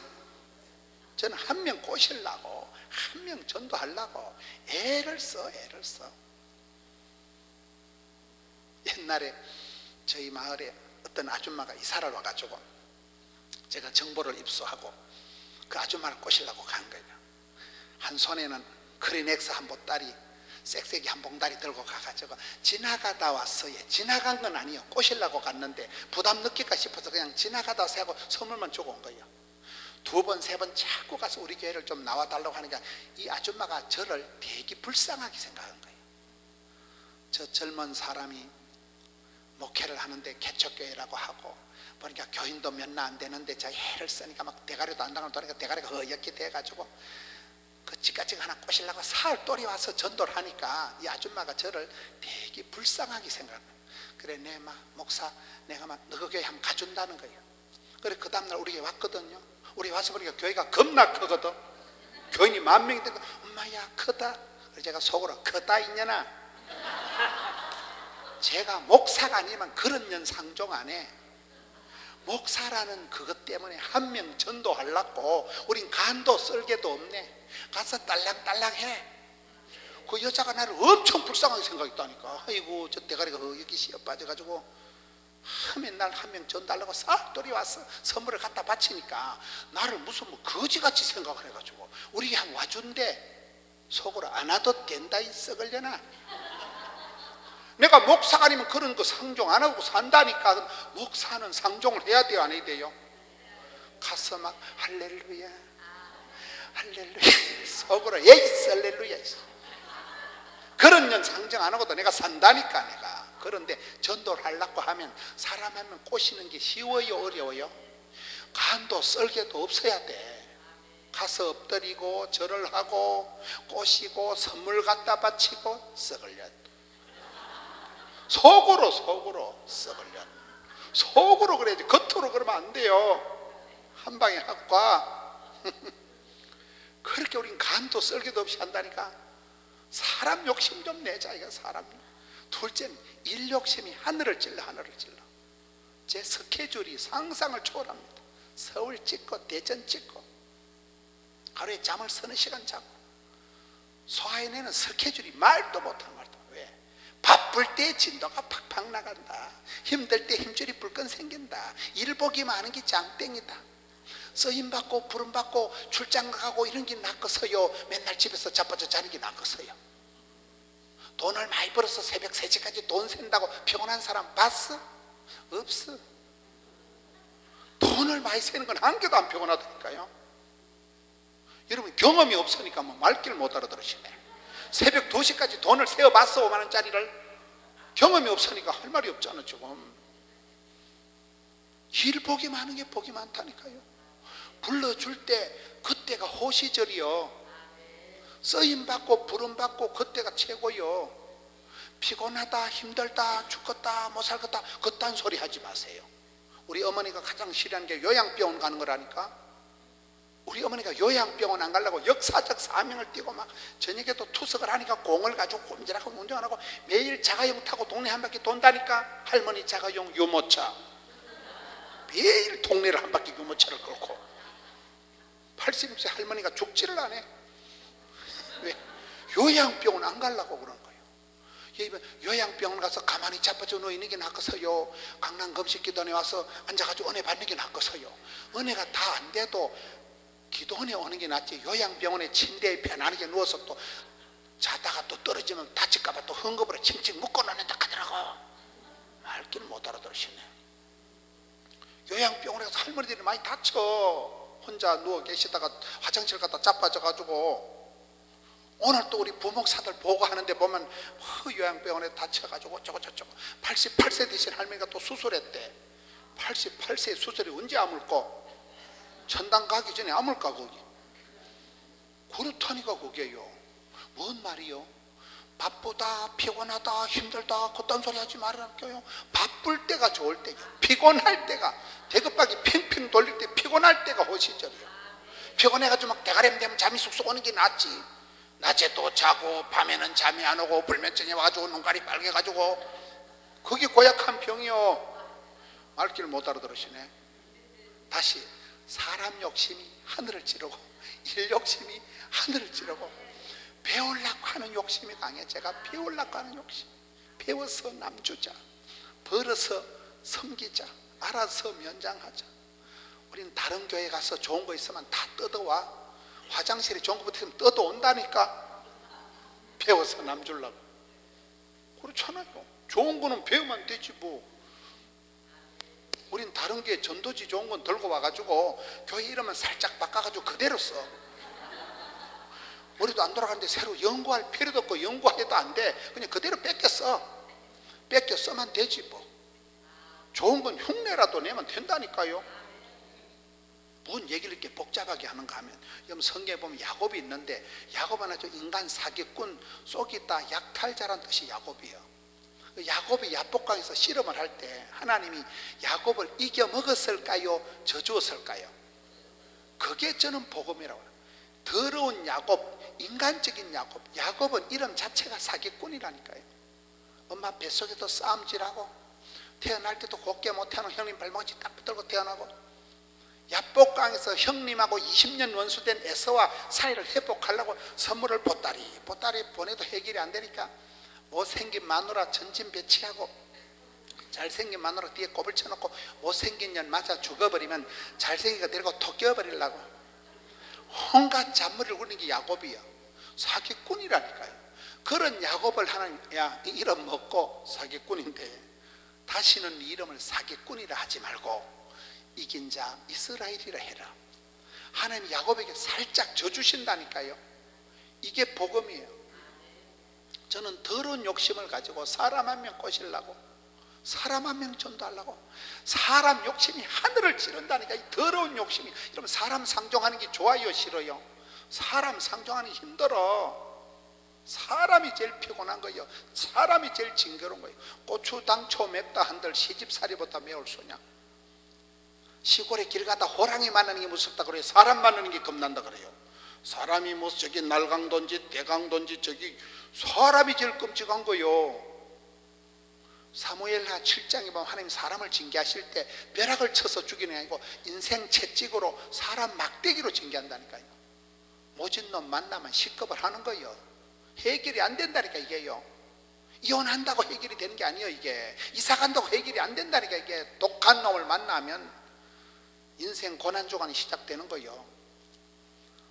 저는 한 명 꼬시려고, 한 명 전도하려고 애를 써. 옛날에 저희 마을에 어떤 아줌마가 이사를 와가지고 제가 정보를 입수하고 그 아줌마를 꼬시려고 간 거예요. 한 손에는 크리넥스 한 보따리, 쌕쌕이 한 봉다리 들고 가가지고 지나가다 왔어요. 지나간 건 아니에요. 꼬시려고 갔는데 부담 느낄까 싶어서 그냥 지나가다 와서 하고 선물만 주고 온 거예요. 2번, 3번 자꾸 가서 우리 교회를 좀 나와달라고 하니까 이 아줌마가 저를 되게 불쌍하게 생각한 거예요. 저 젊은 사람이 목회를 하는데 개척교회라고 하고 보니까 교인도 몇 나 안 되는데 자기 애를 쓰니까 막 대가리도 안 당하고 도니까 대가리가 허옇게 돼가지고 그 집까지 하나 꼬시려고 사흘 와서 전도를 하니까 이 아줌마가 저를 되게 불쌍하게 생각해요. 그래 내 목사 내가 너 교회 한번 가준다는 거예요. 그래 그 다음날 우리 교회 왔거든요. 우리 와서 보니까 교회가 겁나 크거든. 교인이 10,000명이 되니까 엄마야 크다. 그래서 제가 속으로 크다 있냐나. 제가 목사가 아니면 그런 년 상종 안 해. 목사라는 그것 때문에 한 명 전도하려고 우린 간도 썰개도 없네. 가서 딸랑딸랑 해. 그 여자가 나를 엄청 불쌍하게 생각했다니까. 아이고 저 대가리가 여기 씌어 빠져가지고 맨날 한 명 전도하려고 싹돌이 와서 선물을 갖다 바치니까 나를 무슨 거지같이 생각을 해가지고 우리 한 와준대. 속으로 안 와도 된다 이 썩으려나. 내가 목사가 아니면 그런 거 상종 안 하고 산다니까. 목사는 상종을 해야 돼요 안 해야 돼요? 가서 막 할렐루야 할렐루야 속으로 에이스 할렐루야. 그런 년 상종 안 하고도 내가 산다니까 내가. 그런데 전도를 하려고 하면 사람 한 명 꼬시는 게 쉬워요 어려워요? 간도 썰개도 없어야 돼. 가서 엎드리고 절을 하고 꼬시고 선물 갖다 바치고 썩을려. 속으로 썩을려. 속으로 그래야지 겉으로 그러면 안 돼요. 한 방에 하고 가. 그렇게 우린 간도 썰개도 없이 한다니까. 사람 욕심 좀 내자 이거 사람. 둘째는 일 욕심이 하늘을 찔러. 제 스케줄이 상상을 초월합니다. 서울 찍고 대전 찍고 하루에 잠을 서너 시간 자고 소화해내는 스케줄이 말도 못한 말도. 왜? 바쁠 때 진도가 팍팍 나간다. 힘들 때 힘줄이 불끈 생긴다. 일 보기 많은 게 장땡이다. 쓰임받고 부름받고 출장 가고 이런 게 낫겠어요? 맨날 집에서 자빠져 자는 게 낫겠어요? 돈을 많이 벌어서 새벽 3시까지 돈 샌다고 피곤한 사람 봤어? 없어. 돈을 많이 세는 건 한 개도 안 피곤하다니까요. 여러분 경험이 없으니까 뭐 말귀를 못 알아들으시네. 새벽 2시까지 돈을 세어봤어 5만 원짜리를. 경험이 없으니까 할 말이 없잖아 지금. 일 복이 많은 게 복이 많다니까요. 불러줄 때 그때가 호시절이요. 쓰임받고 부름받고 그때가 최고요. 피곤하다 힘들다 죽겠다 못 살겠다 그딴 소리 하지 마세요. 우리 어머니가 가장 싫어하는 게 요양병원 가는 거라니까. 우리 어머니가 요양병원 안 가려고 역사적 사명을 띠고 막 저녁에도 투석을 하니까 공을 가지고 꼼지락하고 운전 안 하고 매일 자가용 타고 동네 한 바퀴 돈다니까. 할머니 자가용 유모차 매일 동네를 한 바퀴 유모차를 끌고 86세 할머니가 죽지를 않아. 왜? 요양병원 안 가려고 그런 거예요. 요양병원 가서 가만히 자빠져 누워있는 게 낫겠어요? 강남 금식기도원에 와서 앉아가지고 은혜 받는 게 낫겠어요? 은혜가 다 안 돼도 기도원에 오는 게 낫지. 요양병원에 침대에 편안하게 누워서 또 자다가 또 떨어지면 다칠까봐 또 헝겊으로 칭칭 묶어놓는다 하더라고. 말귀를 못 알아들으시네. 요양병원에 가서 할머니들이 많이 다쳐. 혼자 누워 계시다가 화장실 갔다 자빠져가지고, 오늘 또 우리 부목사들 보고하는데 보면 요양병원에 다쳐가지고 어쩌고 저쩌고. 88세 되신 할머니가 또 수술했대. 88세 수술이 언제 아물고? 전당 가기 전에 아물까 거기? 그렇다니까 그게요. 뭔 말이요? 바쁘다, 피곤하다, 힘들다 그딴 소리 하지 말라니까요. 바쁠 때가 좋을 때요. 피곤할 때가, 대급박이 팽팽 돌릴 때 피곤할 때가 호시절이요. 피곤해가지고 막 대가리면 되면 잠이 쑥쑥 오는 게 낫지. 낮에 또 자고 밤에는 잠이 안 오고 불면증이 와가지고 눈깔이 빨개가지고, 그게 고약한 병이요. 말귀를 못 알아들으시네. 다시, 사람 욕심이 하늘을 찌르고 일 욕심이 하늘을 찌르고, 배우려고 하는 욕심이 강해. 제가 배우려고 하는 욕심. 배워서 남주자, 벌어서 섬기자, 알아서 면장하자. 우린 다른 교회 가서 좋은 거 있으면 다 뜯어와. 화장실에 좋은 거 붙으면 뜯어온다니까. 배워서 남주려고. 그렇잖아요. 좋은 거는 배우면 되지 뭐. 우린 다른 교회 전도지 좋은 건 들고 와가지고 교회 이름은 살짝 바꿔가지고 그대로 써. 머리도 안 돌아가는데 새로 연구할 필요도 없고 연구해도 안 돼. 그냥 그대로 뺏겨 써. 뺏겨 써면 되지 뭐. 좋은 건 흉내라도 내면 된다니까요. 뭔 얘기를 이렇게 복잡하게 하는가 하면, 여러분 성경에 보면 야곱이 있는데, 야곱은 아주 인간 사기꾼, 쏘기다, 약탈자란 뜻이 야곱이에요. 야곱이 야복강에서 실험을 할 때 하나님이 야곱을 이겨 먹었을까요? 저주었을까요? 그게 저는 복음이라고 해요. 더러운 야곱, 인간적인 야곱. 야곱은 이름 자체가 사기꾼이라니까요. 엄마 뱃속에도 싸움질하고, 태어날 때도 곱게 못하는 형님 발목지 딱 붙들고 태어나고, 야복강에서 형님하고 20년 원수된 에서와 사이를 회복하려고 선물을 보따리 보내도 해결이 안 되니까 못생긴 마누라 전진 배치하고, 잘생긴 마누라 뒤에 꼽을 쳐놓고 못생긴 년 맞아 죽어버리면 잘생긴 거 데리고 톡 껴버리려고 온갖 잔머리를 굴리는 게 야곱이야. 사기꾼이라니까요. 그런 야곱을 하나님, 야, 네 이름 먹고 사기꾼인데 다시는 네 이름을 사기꾼이라 하지 말고 이긴 자 이스라엘이라 해라. 하나님 야곱에게 살짝 져주신다니까요. 이게 복음이에요. 저는 더러운 욕심을 가지고 사람 한 명 꼬시려고, 사람 한 명 전도하려고, 사람 욕심이 하늘을 찌른다니까. 이 더러운 욕심이. 여러분 사람 상종하는 게 좋아요, 싫어요? 사람 상종하는 게 힘들어. 사람이 제일 피곤한 거예요. 사람이 제일 징그러운 거예요. 고추 당초 맵다 한들 시집살이보다 매울 소냐. 시골에 길 가다 호랑이 만나는 게 무섭다 그래요. 사람 만나는 게 겁난다 그래요. 사람이 뭐 저기 날강도인지 대강도인지 저기 사람이 제일 끔찍한 거요. 사무엘하 7장에 보면 하나님 사람을 징계하실 때 벼락을 쳐서 죽이는 게 아니고 인생 채찍으로 사람 막대기로 징계한다니까요. 모진 놈 만나면 식겁을 하는 거예요. 해결이 안 된다니까 이게요. 이혼한다고 해결이 되는 게 아니에요. 이게 이사 간다고 해결이 안 된다니까. 이게 독한 놈을 만나면 인생 고난주간이 시작되는 거예요.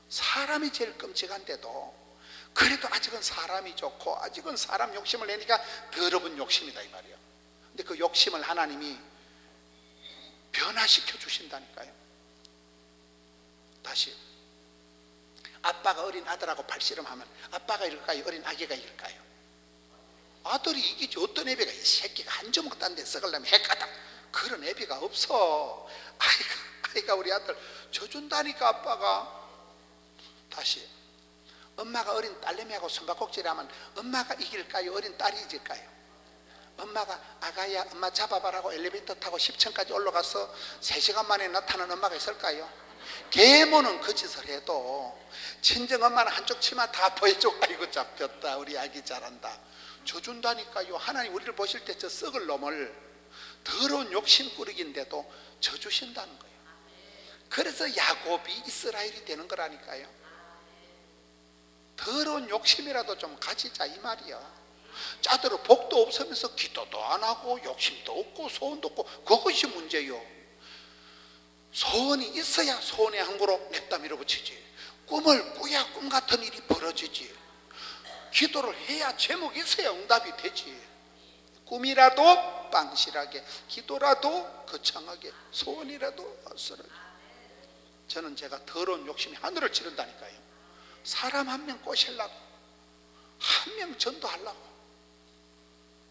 사람이 제일 끔찍한데도 그래도 아직은 사람이 좋고 아직은 사람 욕심을 내니까 더러운 욕심이다 이 말이에요. 근데 그 욕심을 하나님이 변화시켜 주신다니까요. 다시, 아빠가 어린 아들하고 발씨름하면 아빠가 이길까요? 어린 아기가 이길까요? 아들이 이기지. 어떤 애비가 이 새끼가 한 주먹 딴 데 썩으려면 해가다 그런 애비가 없어. 아이가 우리 아들 져준다니까 아빠가. 다시, 엄마가 어린 딸내미하고 숨바꼭질하면 엄마가 이길까요? 어린 딸이 이길까요? 엄마가 아가야 엄마 잡아봐라고 엘리베이터 타고 10층까지 올라가서 3시간 만에 나타나는 엄마가 있을까요? 계모는 그 짓을 해도 친정 엄마는 한쪽 치마 다 보여주고 아이고 잡혔다 우리 아기 잘한다 져준다니까요. 하나님 우리를 보실 때 저 썩을 놈을 더러운 욕심꾸러기인데도 져주신다는 거예요. 그래서 야곱이 이스라엘이 되는 거라니까요. 더러운 욕심이라도 좀 가지자 이 말이야. 짜들어 복도 없으면서 기도도 안 하고 욕심도 없고 소원도 없고 그것이 문제요. 소원이 있어야 소원의 항구로 냅다 밀어붙이지. 꿈을 꾸야 꿈 같은 일이 벌어지지. 기도를 해야 제목이 있어야 응답이 되지. 꿈이라도 빵실하게, 기도라도 거창하게, 소원이라도 어스러게. 저는 제가 더러운 욕심이 하늘을 찌른다니까요. 사람 한 명 꼬시려고, 한 명 전도하려고.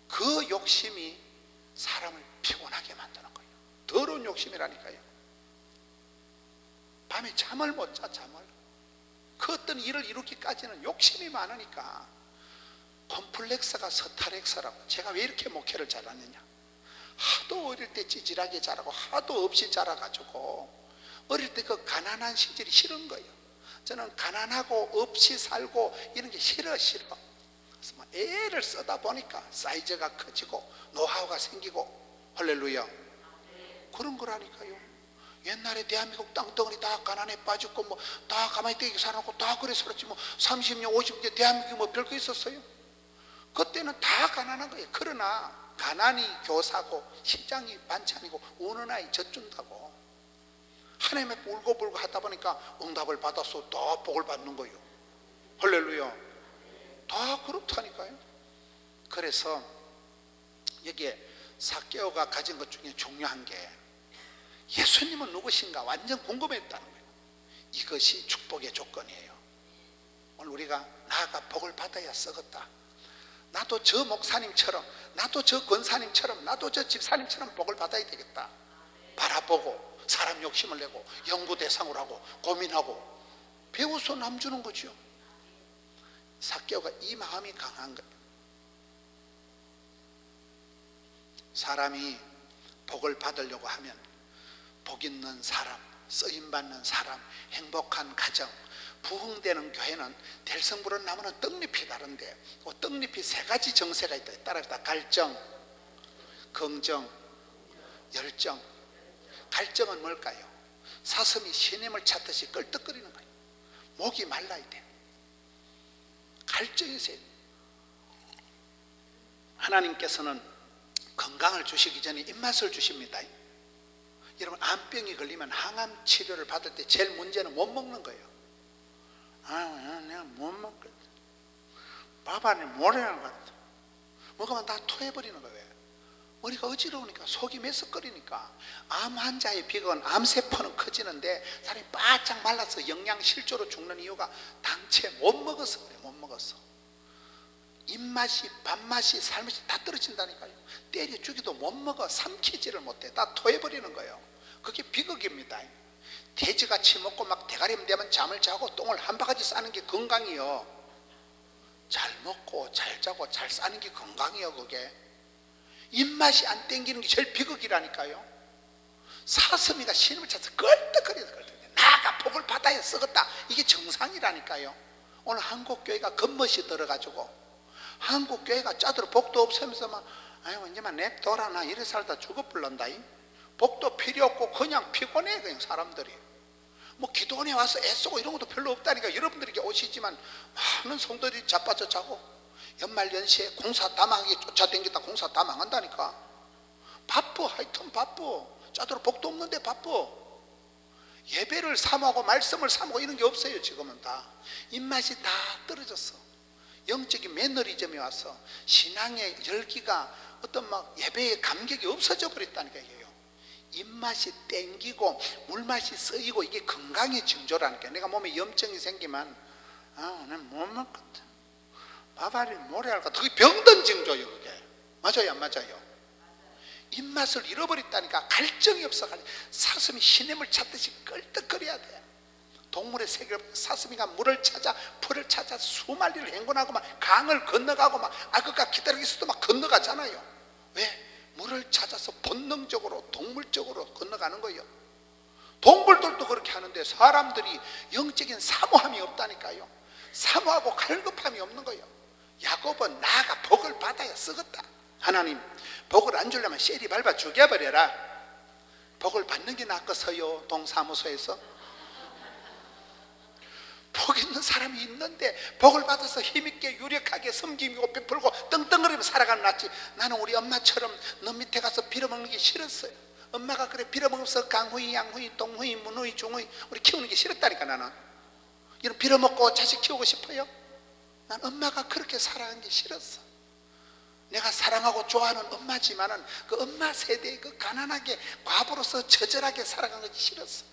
그 욕심이 사람을 피곤하게 만드는 거예요. 더러운 욕심이라니까요. 밤에 잠을 못 자, 잠을. 그 어떤 일을 이루기까지는 욕심이 많으니까. 콤플렉스가 서타렉스라고. 제가 왜 이렇게 목회를 잘하느냐, 하도 어릴 때 찌질하게 자라고 하도 없이 자라가지고 어릴 때 그 가난한 시절이 싫은 거예요. 저는 가난하고 없이 살고 이런 게 싫어. 그래서 막 애를 쓰다 보니까 사이즈가 커지고 노하우가 생기고, 할렐루야, 그런 거라니까요. 옛날에 대한민국 땅덩어리 다 가난에 빠졌고 뭐 다 가만히 떼기 살아놓고 다 그래 살았지. 뭐 30년 50년 대한민국이 뭐 별거 있었어요? 그때는 다 가난한 거예요. 그러나 가난이 교사고 시장이 반찬이고 우는 아이 젖준다고. 하나님 앞에 울고불고 하다 보니까 응답을 받았어. 또 복을 받는 거예요. 할렐루야. 다 그렇다니까요. 그래서 여기에 삭개오가 가진 것 중에 중요한 게, 예수님은 누구신가 완전 궁금했다는 거예요. 이것이 축복의 조건이에요. 오늘 우리가 나아가 복을 받아야 썩었다. 나도 저 목사님처럼, 나도 저 권사님처럼, 나도 저 집사님처럼 복을 받아야 되겠다. 바라보고 사람 욕심을 내고 연구 대상으로 하고 고민하고 배워서 남 주는 거죠. 삭개오가 이 마음이 강한 거예요. 사람이 복을 받으려고 하면 복 있는 사람, 쓰임받는 사람, 행복한 가정, 부흥되는 교회는 될성부른 나무는 떡잎이 다른데, 그 떡잎이 세 가지 정세가 있다. 따라합시다. 갈정, 긍정, 열정. 갈정은 뭘까요? 사슴이 신임을 찾듯이 끌떡거리는 거예요. 목이 말라야 돼. 갈정이 있어야 돼. 하나님께서는 건강을 주시기 전에 입맛을 주십니다. 여러분, 암병이 걸리면 항암 치료를 받을 때 제일 문제는 못 먹는 거예요. 내가 못 먹겠다. 밥 안에 모래알 같다. 먹으면 다 토해버리는 거예요. 머리가 어지러우니까, 속이 메석거리니까. 암 환자의 비건, 암세포는 커지는데 사람이 바짝 말라서 영양실조로 죽는 이유가 당체 못 먹어서 그래. 못 먹어서. 입맛이, 밥맛이, 살맛이 다 떨어진다니까요. 때려 죽이도 못 먹어. 삼키지를 못해. 다 토해버리는 거예요. 그게 비극입니다. 돼지같이 먹고 막 대가리 되면 잠을 자고 똥을 한 바가지 싸는 게 건강이요. 잘 먹고 잘 자고 잘 싸는 게 건강이요. 그게 입맛이 안 땡기는 게 제일 비극이라니까요. 사슴이가 신임을 찾아서 끌떡거리서 나가 복을 받아야 썩었다. 이게 정상이라니까요. 오늘 한국교회가 겉멋이 들어가지고 한국교회가 짜들어 복도 없으면서 막 아이고 이제만 냅둬라 나 이래 살다 죽어불란다. 복도 필요 없고 그냥 피곤해. 그냥 사람들이 뭐 기도원에 와서 애쓰고 이런 것도 별로 없다니까. 여러분들에게 오시지만 많은 성도들이 자빠져 자고 연말연시에 공사 다 망하게 쫓아다니다 공사 다 망한다니까. 바빠. 하여튼 바빠. 짜도록 복도 없는데 바빠. 예배를 사모하고 말씀을 사모하고 이런 게 없어요. 지금은 다 입맛이 다 떨어졌어. 영적인 매너리즘이 와서 신앙의 열기가 어떤 막 예배의 감격이 없어져 버렸다니까. 이게요. 입맛이 땡기고 물맛이 쓰이고 이게 건강의 징조라니까. 내가 몸에 염증이 생기면 난 못 먹겠다. 밥알이 모래알 같다. 그게 병든 징조예요. 그게 맞아요 안 맞아요? 입맛을 잃어버렸다니까. 갈증이 없어. 사슴이 신임을 찾듯이 끌떡거려야 돼. 동물의 세계를 사슴이가 물을 찾아 풀을 찾아 수만리를 행군하고 막 강을 건너가고 막 아그가 기다리고 있어도 막 건너가잖아요. 왜? 물을 찾아서 본능적으로 동물적으로 건너가는 거예요. 동물들도 그렇게 하는데 사람들이 영적인 사모함이 없다니까요. 사모하고 갈급함이 없는 거예요. 야곱은 나아가 복을 받아야 썩었다. 하나님 복을 안 주려면 쉐리 밟아 죽여버려라. 복을 받는 게 낫겠어요. 동사무소에서 복 있는 사람이 있는데 복을 받아서 힘있게 유력하게 섬기고 베풀고 떵떵거리며 살아가는 낫지. 나는 우리 엄마처럼 너 밑에 가서 빌어먹는 게 싫었어요. 엄마가 그래 빌어먹으면서 강후이 양후이 동후이 문후이 중후이 우리 키우는 게 싫었다니까. 나는 이런 빌어먹고 자식 키우고 싶어요? 난 엄마가 그렇게 사랑한 게 싫었어. 내가 사랑하고 좋아하는 엄마지만은 그 엄마 세대의 그 가난하게 과부로서 저절하게 살아간 것이 싫었어.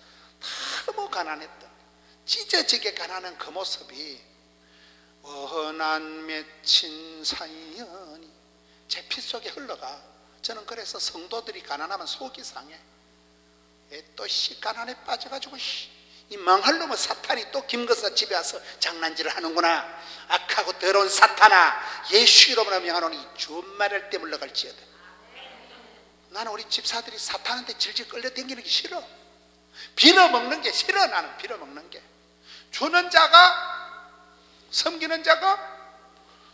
너무 가난했던, 찢어지게 가난한 그 모습이 원한 맺힌 사연이 제 피 속에 흘러가. 저는 그래서 성도들이 가난하면 속이 상해. 또 가난에 빠져가지고 이 망할 놈의 사탄이 또 김거사 집에 와서 장난질을 하는구나. 악하고 더러운 사탄아, 예수 이름으로 명하노니 준말할 때 물러갈지어다. 나는 우리 집사들이 사탄한테 질질 끌려다니는 게 싫어. 빌어먹는 게 싫어. 나는 빌어먹는 게. 주는 자가, 섬기는 자가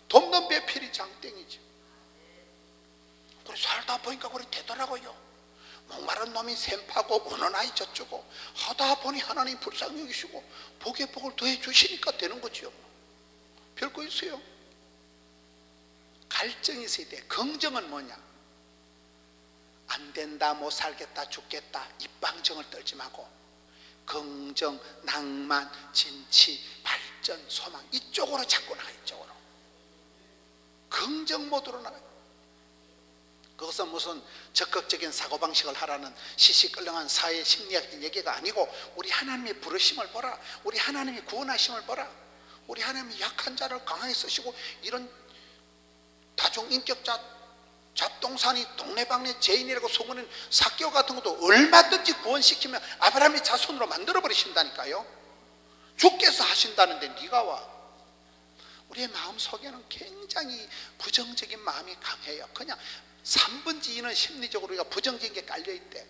돕는 배필이 장땡이죠. 그래 살다 보니까 그래 되더라고요. 목마른 놈이 샘파고 우는 아이 젖주고 하다 보니 하나님 불쌍히 여기시고 복에 복을 더해 주시니까 되는 거지요. 별거 있어요. 갈증이 있어야 돼. 긍정은 뭐냐? 안 된다, 못 살겠다, 죽겠다, 입방정을 떨지 말고 긍정, 낭만, 진치, 발전, 소망 이쪽으로 자꾸 나가. 이쪽으로 긍정 모드로 나가요. 그것은 무슨 적극적인 사고방식을 하라는 시시끌렁한 사회 심리학적 얘기가 아니고 우리 하나님의 부르심을 보라. 우리 하나님의 구원하심을 보라. 우리 하나님이 약한 자를 강하게 쓰시고 이런 다중인격자 잡동사니 동네방네 죄인이라고 소문낸 삭개오 같은 것도 얼마든지 구원시키면 아브라함의 자손으로 만들어버리신다니까요. 주께서 하신다는데 네가 와. 우리의 마음속에는 굉장히 부정적인 마음이 강해요. 그냥 3분의 2는 심리적으로 우리가 부정적인 게 깔려있대.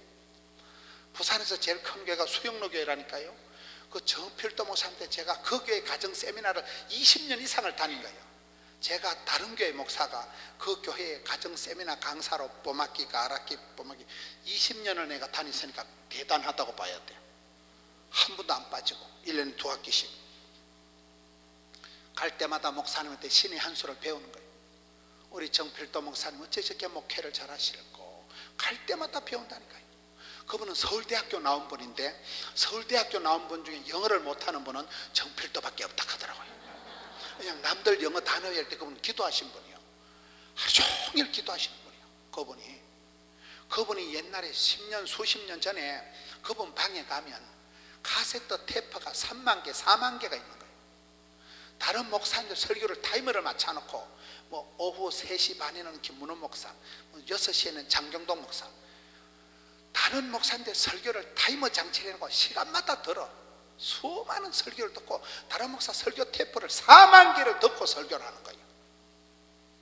부산에서 제일 큰 교회가 수영로 교회라니까요. 그 정필도 목사한테 제가 그 교회 가정 세미나를 20년 이상을 다닌 거예요. 제가 다른 교회 목사가 그 교회의 가정 세미나 강사로 뽀막기, 가락기, 뽀막기 20년을 내가 다녔으니까 대단하다고 봐야 돼. 한 번도 안 빠지고 1년에 2학기씩 갈 때마다 목사님한테 신의 한 수를 배우는 거예요. 우리 정필도 목사님 어째 저렇게 목회를 잘하실고 갈 때마다 배운다니까요. 그분은 서울대학교 나온 분인데 서울대학교 나온 분 중에 영어를 못하는 분은 정필도밖에 없다 하더라고요. 그냥 남들 영어 단어 외울 때 그분 기도하신 분이요. 하루 종일 기도하시는 분이요. 그분이 옛날에 10년 수십 년 전에 그분 방에 가면 카세트 테이프가 3만 개 4만 개가 있는 거예요. 다른 목사님들 설교를 타이머를 맞춰놓고 뭐 오후 3시 반에는 김문호 목사, 6시에는 장경동 목사, 다른 목사님들 설교를 타이머 장치를 해놓고 시간마다 들어. 수많은 설교를 듣고 다른 목사 설교 테이프를 4만 개를 듣고 설교를 하는 거예요.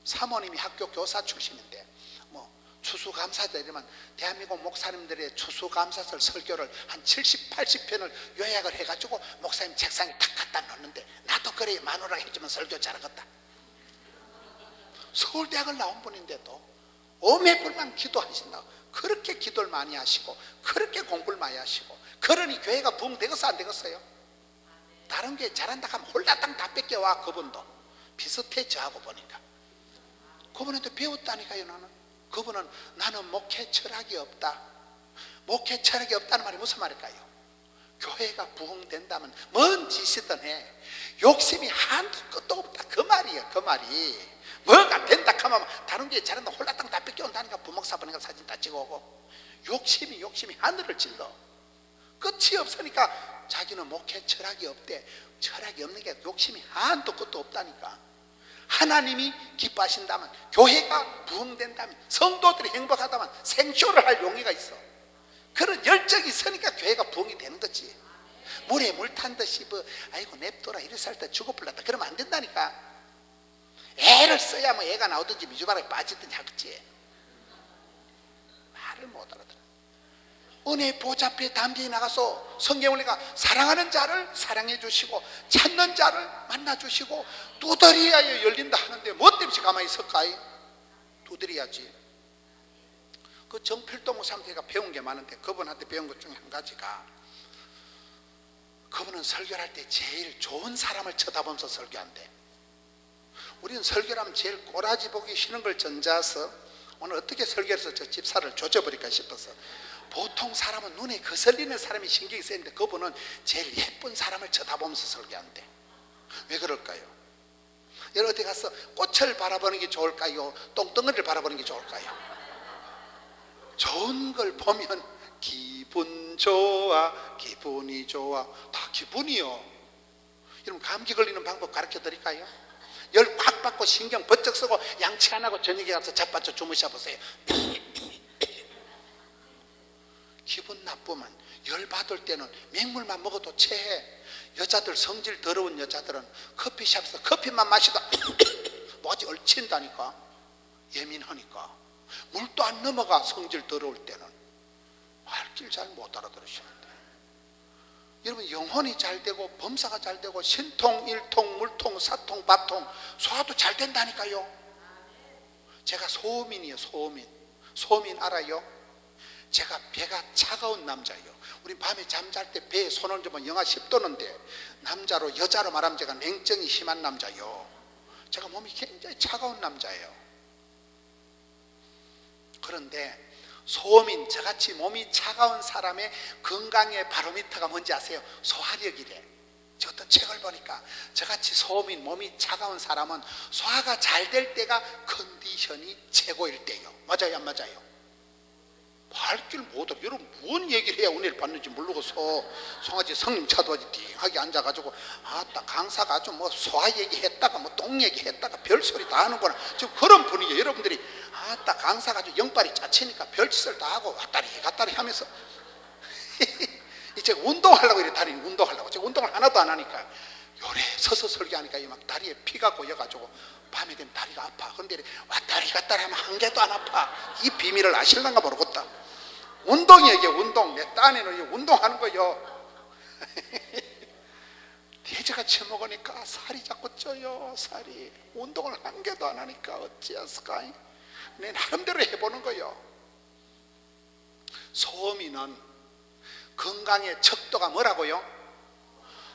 사모님이 학교 교사 출신인데 뭐 추수감사절 이러면 대한민국 목사님들의 추수감사절 설교를 한 70, 80편을 요약을 해가지고 목사님 책상에 탁 갖다 놓는데 나도 그래 마누라 해주면 설교 잘하겠다. 서울대학을 나온 분인데도 오매불만 기도하신다고. 그렇게 기도를 많이 하시고 그렇게 공부를 많이 하시고 그러니 교회가 부흥되겠어 안 되겠어요? 다른 교회 잘한다 하면 홀라당 다 뺏겨와. 그분도 비슷해. 저하고 보니까 그분한테 배웠다니까요. 그분은 나는 목회 철학이 없다. 목회 철학이 없다는 말이 무슨 말일까요? 교회가 부흥된다면 뭔 짓이든 해 욕심이 한도 끝도 없다. 그 말이에요. 그 말이 뭐가 된다 하면 다른 교회 잘한다 홀라당 다 뺏겨온다니까. 부목사 보니까 사진 다 찍어오고 욕심이 하늘을 찔러. 끝이 없으니까 자기는 목회 철학이 없대. 철학이 없는 게 욕심이 한도 끝도 없다니까. 하나님이 기뻐하신다면, 교회가 부흥된다면, 성도들이 행복하다면 생쇼를 할 용의가 있어. 그런 열정이 있으니까 교회가 부흥이 되는 거지. 물에 물 탄 듯이 뭐 아이고 냅둬라 이래 살 때 죽어버렸다 그러면 안 된다니까. 애를 써야 뭐 애가 나오든지 미주바람에 빠지든지 하겠지. 말을 못 알아들어. 은혜 보좌 앞에 담대히 나가서 성경을 내가 사랑하는 자를 사랑해 주시고 찾는 자를 만나 주시고 두드려야 열린다 하는데 뭐 때문에 가만히 있을까요? 두드려야지. 그 정필도 목사한테 제가 배운 게 많은데 그분한테 배운 것 중에 한 가지가, 그분은 설교를 할 때 제일 좋은 사람을 쳐다보면서 설교한대. 우리는 설교를 하면 제일 꼬라지 보기 싫은 걸 전자서 오늘 어떻게 설교해서 저 집사를 조져버릴까 싶어서, 보통 사람은 눈에 거슬리는 사람이 신경이 쓰이는데 그분은 제일 예쁜 사람을 쳐다보면서 설교한대. 왜 그럴까요? 여러분 어디 가서 꽃을 바라보는 게 좋을까요? 똥덩어리를 바라보는 게 좋을까요? 좋은 걸 보면 기분 좋아, 기분이 좋아. 다 기분이요. 여러분 감기 걸리는 방법 가르쳐 드릴까요? 열 꽉 받고 신경 번쩍 쓰고 양치 안 하고 저녁에 가서 자빠져 주무셔 보세요. 기분 나쁘면 열 받을 때는 맹물만 먹어도 체해. 여자들 성질 더러운 여자들은 커피숍에서 커피만 마시다 뭐지 얼친다니까. 예민하니까 물도 안 넘어가. 성질 더러울 때는 할 길 잘 못 알아들으시는데, 여러분 영혼이 잘 되고 범사가 잘 되고 신통, 일통, 물통, 사통, 바통, 소화도 잘 된다니까요. 제가 소음인이에요. 소음인 알아요? 제가 배가 차가운 남자예요. 우리 밤에 잠잘 때 배에 손을 대면 영하 10도는데 남자로 여자로 말하면 제가 냉정이 심한 남자예요. 제가 몸이 굉장히 차가운 남자예요. 그런데 소음인, 저같이 몸이 차가운 사람의 건강의 바로미터가 뭔지 아세요? 소화력이래. 저 어떤 책을 보니까 저같이 소음인, 몸이 차가운 사람은 소화가 잘 될 때가 컨디션이 최고일 때예요. 맞아요 안 맞아요? 할 길 못 알아. 여러분 뭔 얘기를 해야 은혜를 받는지 모르고서 송아지 성님 차도하지 띵하게 앉아가지고 아따 강사가 아주 뭐 소화 얘기했다가 뭐 똥 얘기했다가 별소리 다 하는구나. 지금 그런 분위기예요. 여러분들이 아따 강사가 아주 영빨이 짜치니까 별짓을 다 하고 왔다리 하면서 이제 운동하려고 이래. 다리 운동하려고. 제가 운동을 하나도 안 하니까 요래 서서 설교하니까 막 다리에 피가 고여가지고 밤에 되면 다리가 아파. 그런데 왔다리 갔다리 하면 한 개도 안 아파. 이 비밀을 아실란가 모르겠다. 운동이에요. 이게 운동. 내 딴에는 운동하는 거요. 돼지가 처먹으니까 살이 자꾸 쪄요. 살이. 운동을 한 개도 안 하니까 어찌했을까. 내 나름대로 해보는 거요. 소음이는 건강의 척도가 뭐라고요?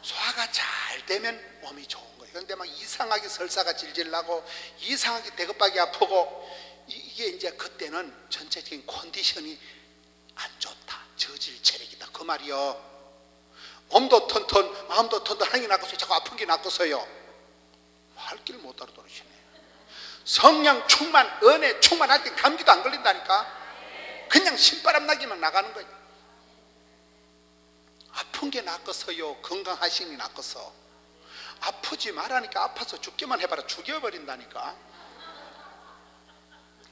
소화가 잘 되면 몸이 좋은 거예요. 그런데 막 이상하게 설사가 질질 나고 이상하게 대급박이 아프고 이게 이제 그때는 전체적인 컨디션이 안 좋다. 저질 체력이다. 그 말이요. 몸도 튼튼 마음도 튼튼한 게 낫고서 자꾸 아픈 게 낫고서요. 할 길 못 알아들으시네. 성령 충만, 은혜 충만할 때 감기도 안 걸린다니까. 그냥 신바람 나기만 나가는 거예요. 아픈 게 낫고서요. 건강하시니 낫고서. 아프지 말라니까. 아파서 죽기만 해봐라 죽여버린다니까.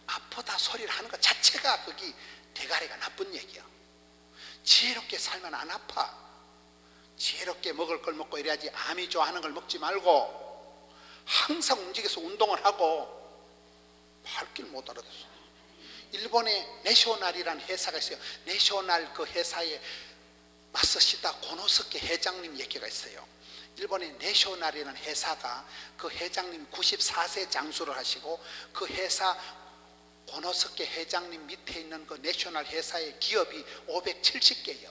아프다 소리를 하는 것 자체가 거기 대가리가 나쁜 얘기야. 지혜롭게 살면 안 아파. 지혜롭게 먹을 걸 먹고 이래야지. 암이 좋아하는 걸 먹지 말고 항상 움직여서 운동을 하고. 할 길 못 알아들어. 일본에 내쇼날이라는 회사가 있어요. 내쇼날 그 회사에 마쓰시다 고노스케 회장님 얘기가 있어요. 일본의 내쇼날이라는 회사가 그 회장님 94세 장수를 하시고 그 회사 고노스케 회장님 밑에 있는 그 내셔널 회사의 기업이 570개예요.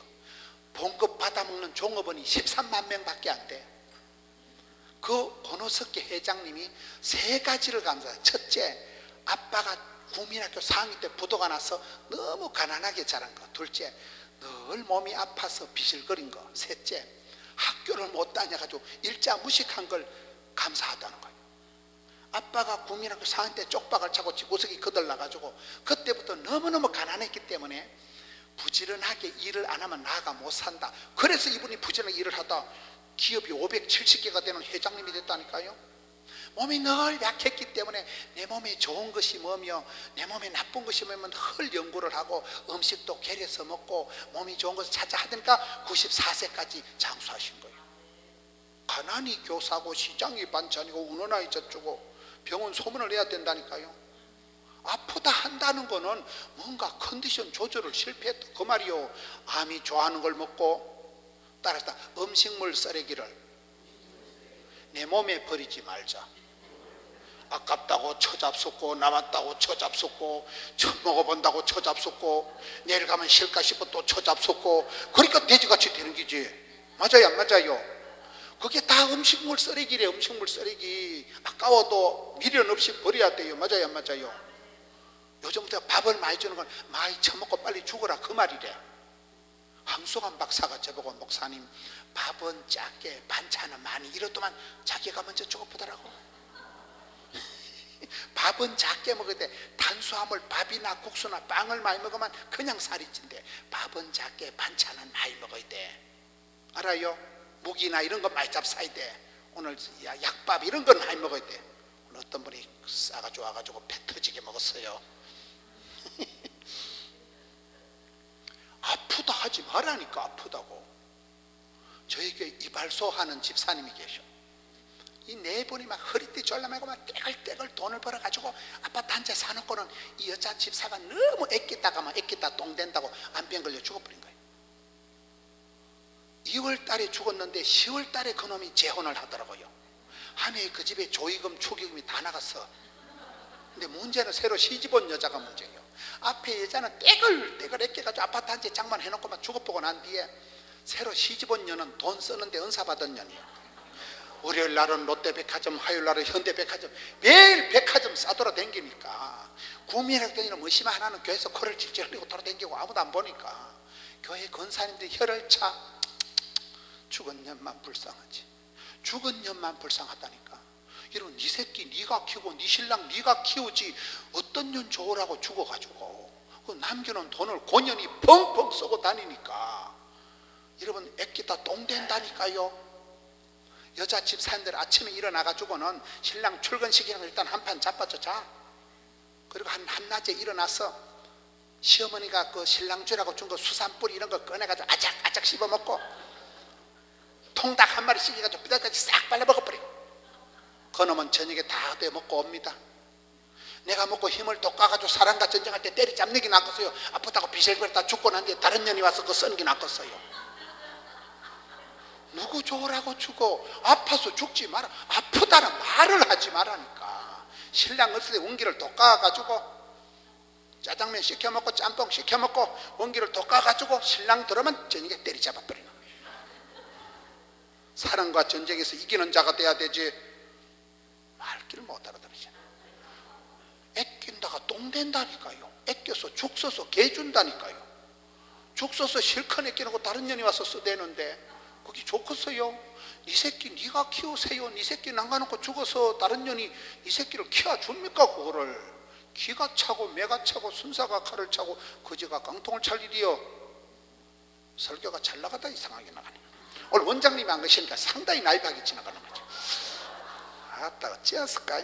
봉급 받아먹는 종업원이 13만 명밖에 안 돼. 그 고노스케 회장님이 세 가지를 감사해요. 첫째, 아빠가 국민학교 4학년 때 부도가 나서 너무 가난하게 자란 거. 둘째, 늘 몸이 아파서 비실거린 거. 셋째, 학교를 못 다녀가지고 일자 무식한 걸 감사하다는 거예요. 아빠가 국민학교 4학년 때 쪽박을 차고 지구석이 거들나가지고 그때부터 너무너무 가난했기 때문에 부지런하게 일을 안 하면 나가 못 산다. 그래서 이분이 부지런하게 일을 하다 기업이 570개가 되는 회장님이 됐다니까요. 몸이 늘 약했기 때문에 내 몸에 좋은 것이 뭐며 내 몸에 나쁜 것이 뭐면 헐 연구를 하고 음식도 게려서 먹고 몸이 좋은 것을 찾아 하니까 94세까지 장수하신 거예요. 가난이 교사고 시장이 반찬이고 운원아이 저쩌고 병원 소문을 내야 된다니까요. 아프다 한다는 거는 뭔가 컨디션 조절을 실패했다 그 말이요. 암이 좋아하는 걸 먹고 따라서 음식물 쓰레기를 내 몸에 버리지 말자. 아깝다고 처잡숫고 남았다고 처잡숫고 처먹어본다고 처잡숫고 내일 가면 싫까 싶어 또 처잡숫고 그러니까 돼지같이 되는 거지. 맞아요 안 맞아요? 그게 다 음식물 쓰레기래. 음식물 쓰레기. 아까워도 미련 없이 버려야 돼요. 맞아요 안 맞아요? 요즘부터 밥을 많이 주는 건 많이 처먹고 빨리 죽어라 그 말이래. 황수관 박사가 저보고 목사님 밥은 작게 반찬은 많이 이렇더만 자기가 먼저 죽어보더라고. 밥은 작게 먹어야 돼. 탄수화물 밥이나 국수나 빵을 많이 먹으면 그냥 살이 찐대. 밥은 작게, 반찬은 많이 먹어야 돼. 알아요? 무기나 이런 거 많이 잡사야 돼. 오늘 약밥 이런 건 많이 먹어야 돼. 오늘 어떤 분이 싸가지고 와가지고 배 터지게 먹었어요. 아프다 하지 말라니까. 아프다고. 저에게 이발소 하는 집사님이 계셔. 이 네 분이 막 허리띠 졸라매고 막 떼글떼글 돈을 벌어가지고 아파트 한 채 사놓고는 이 여자 집사가 너무 애끼다가 막 애끼다 똥 된다고 암병 걸려 죽어버린 거예요. 2월 달에 죽었는데 10월 달에 그놈이 재혼을 하더라고요. 한 해에 그 집에 조의금 축의금이 다 나갔어. 근데 문제는 새로 시집 온 여자가 문제예요. 앞에 여자는 떼글떼글 애껴가지고 아파트 한 채 장만해놓고 막 죽어보고 난 뒤에 새로 시집 온 년은 돈 쓰는데 은사받은 년이에요. 월요일 날은 롯데백화점, 화요일 날은 현대백화점, 매일 백화점 싸돌아 다니니까 구민학생이는 뭐시마 하나는 교회에서 코를 찔찔 흘리고 돌아다니고 아무도 안 보니까 교회 권사님들이 혀를 차. 죽은 년만 불쌍하지. 죽은 년만 불쌍하다니까. 이런 네 새끼 네가 키우고 네 신랑 네가 키우지 어떤 년 좋으라고 죽어가지고 그 남겨놓은 돈을 고년히 펑펑 쏘고 다니니까 여러분 애끼다 똥 된다니까요. 여자 집사님들 아침에 일어나가지고는 신랑 출근시키면 일단 한판 자빠져 자. 그리고 한낮에 일어나서 시어머니가 그 신랑 주라고 준 거 수산뿌리 이런 거 꺼내가지고 아작아작 씹어먹고 통닭 한 마리 씻겨가지고 뼈다까지 싹 발라 먹어버려. 그놈은 저녁에 다 얻어 먹고 옵니다. 내가 먹고 힘을 돋가가지고 사람과 전쟁할 때 때리 잡는 게 낫겠어요. 아프다고 비실거리다 죽고 난 뒤에 다른 년이 와서 그거 쓰는 게 낫겠어요. 누구 좋으라고 죽어. 아파서 죽지 마라. 아프다는 말을 하지 말라니까. 신랑 없을 때 원기를 돋가가지고 짜장면 시켜먹고 짬뽕 시켜먹고 원기를 돋가가지고 신랑 들어오면 저녁에 때리 잡아버리는 거예요. 사랑과 전쟁에서 이기는 자가 돼야 되지. 말귀를 못 알아들으잖아. 애낀다가 똥 된다니까요. 애껴서 죽 써서 개 준다니까요. 죽 써서 실컷 애끼는 다른 년이 와서 써대는데 그게 좋겠어요? 네 새끼 네가 키우세요. 네 새끼 남가놓고 죽어서 다른 년이 네 새끼를 키워줍니까? 그거를 기가 차고 매가 차고 순사가 칼을 차고 거지가 깡통을 찰 일이요. 설교가 잘 나가다 이상하게 나가네. 오늘 원장님이 안 계시니까 상당히 나이하게 지나가는 거죠. 아따 어찌했을까?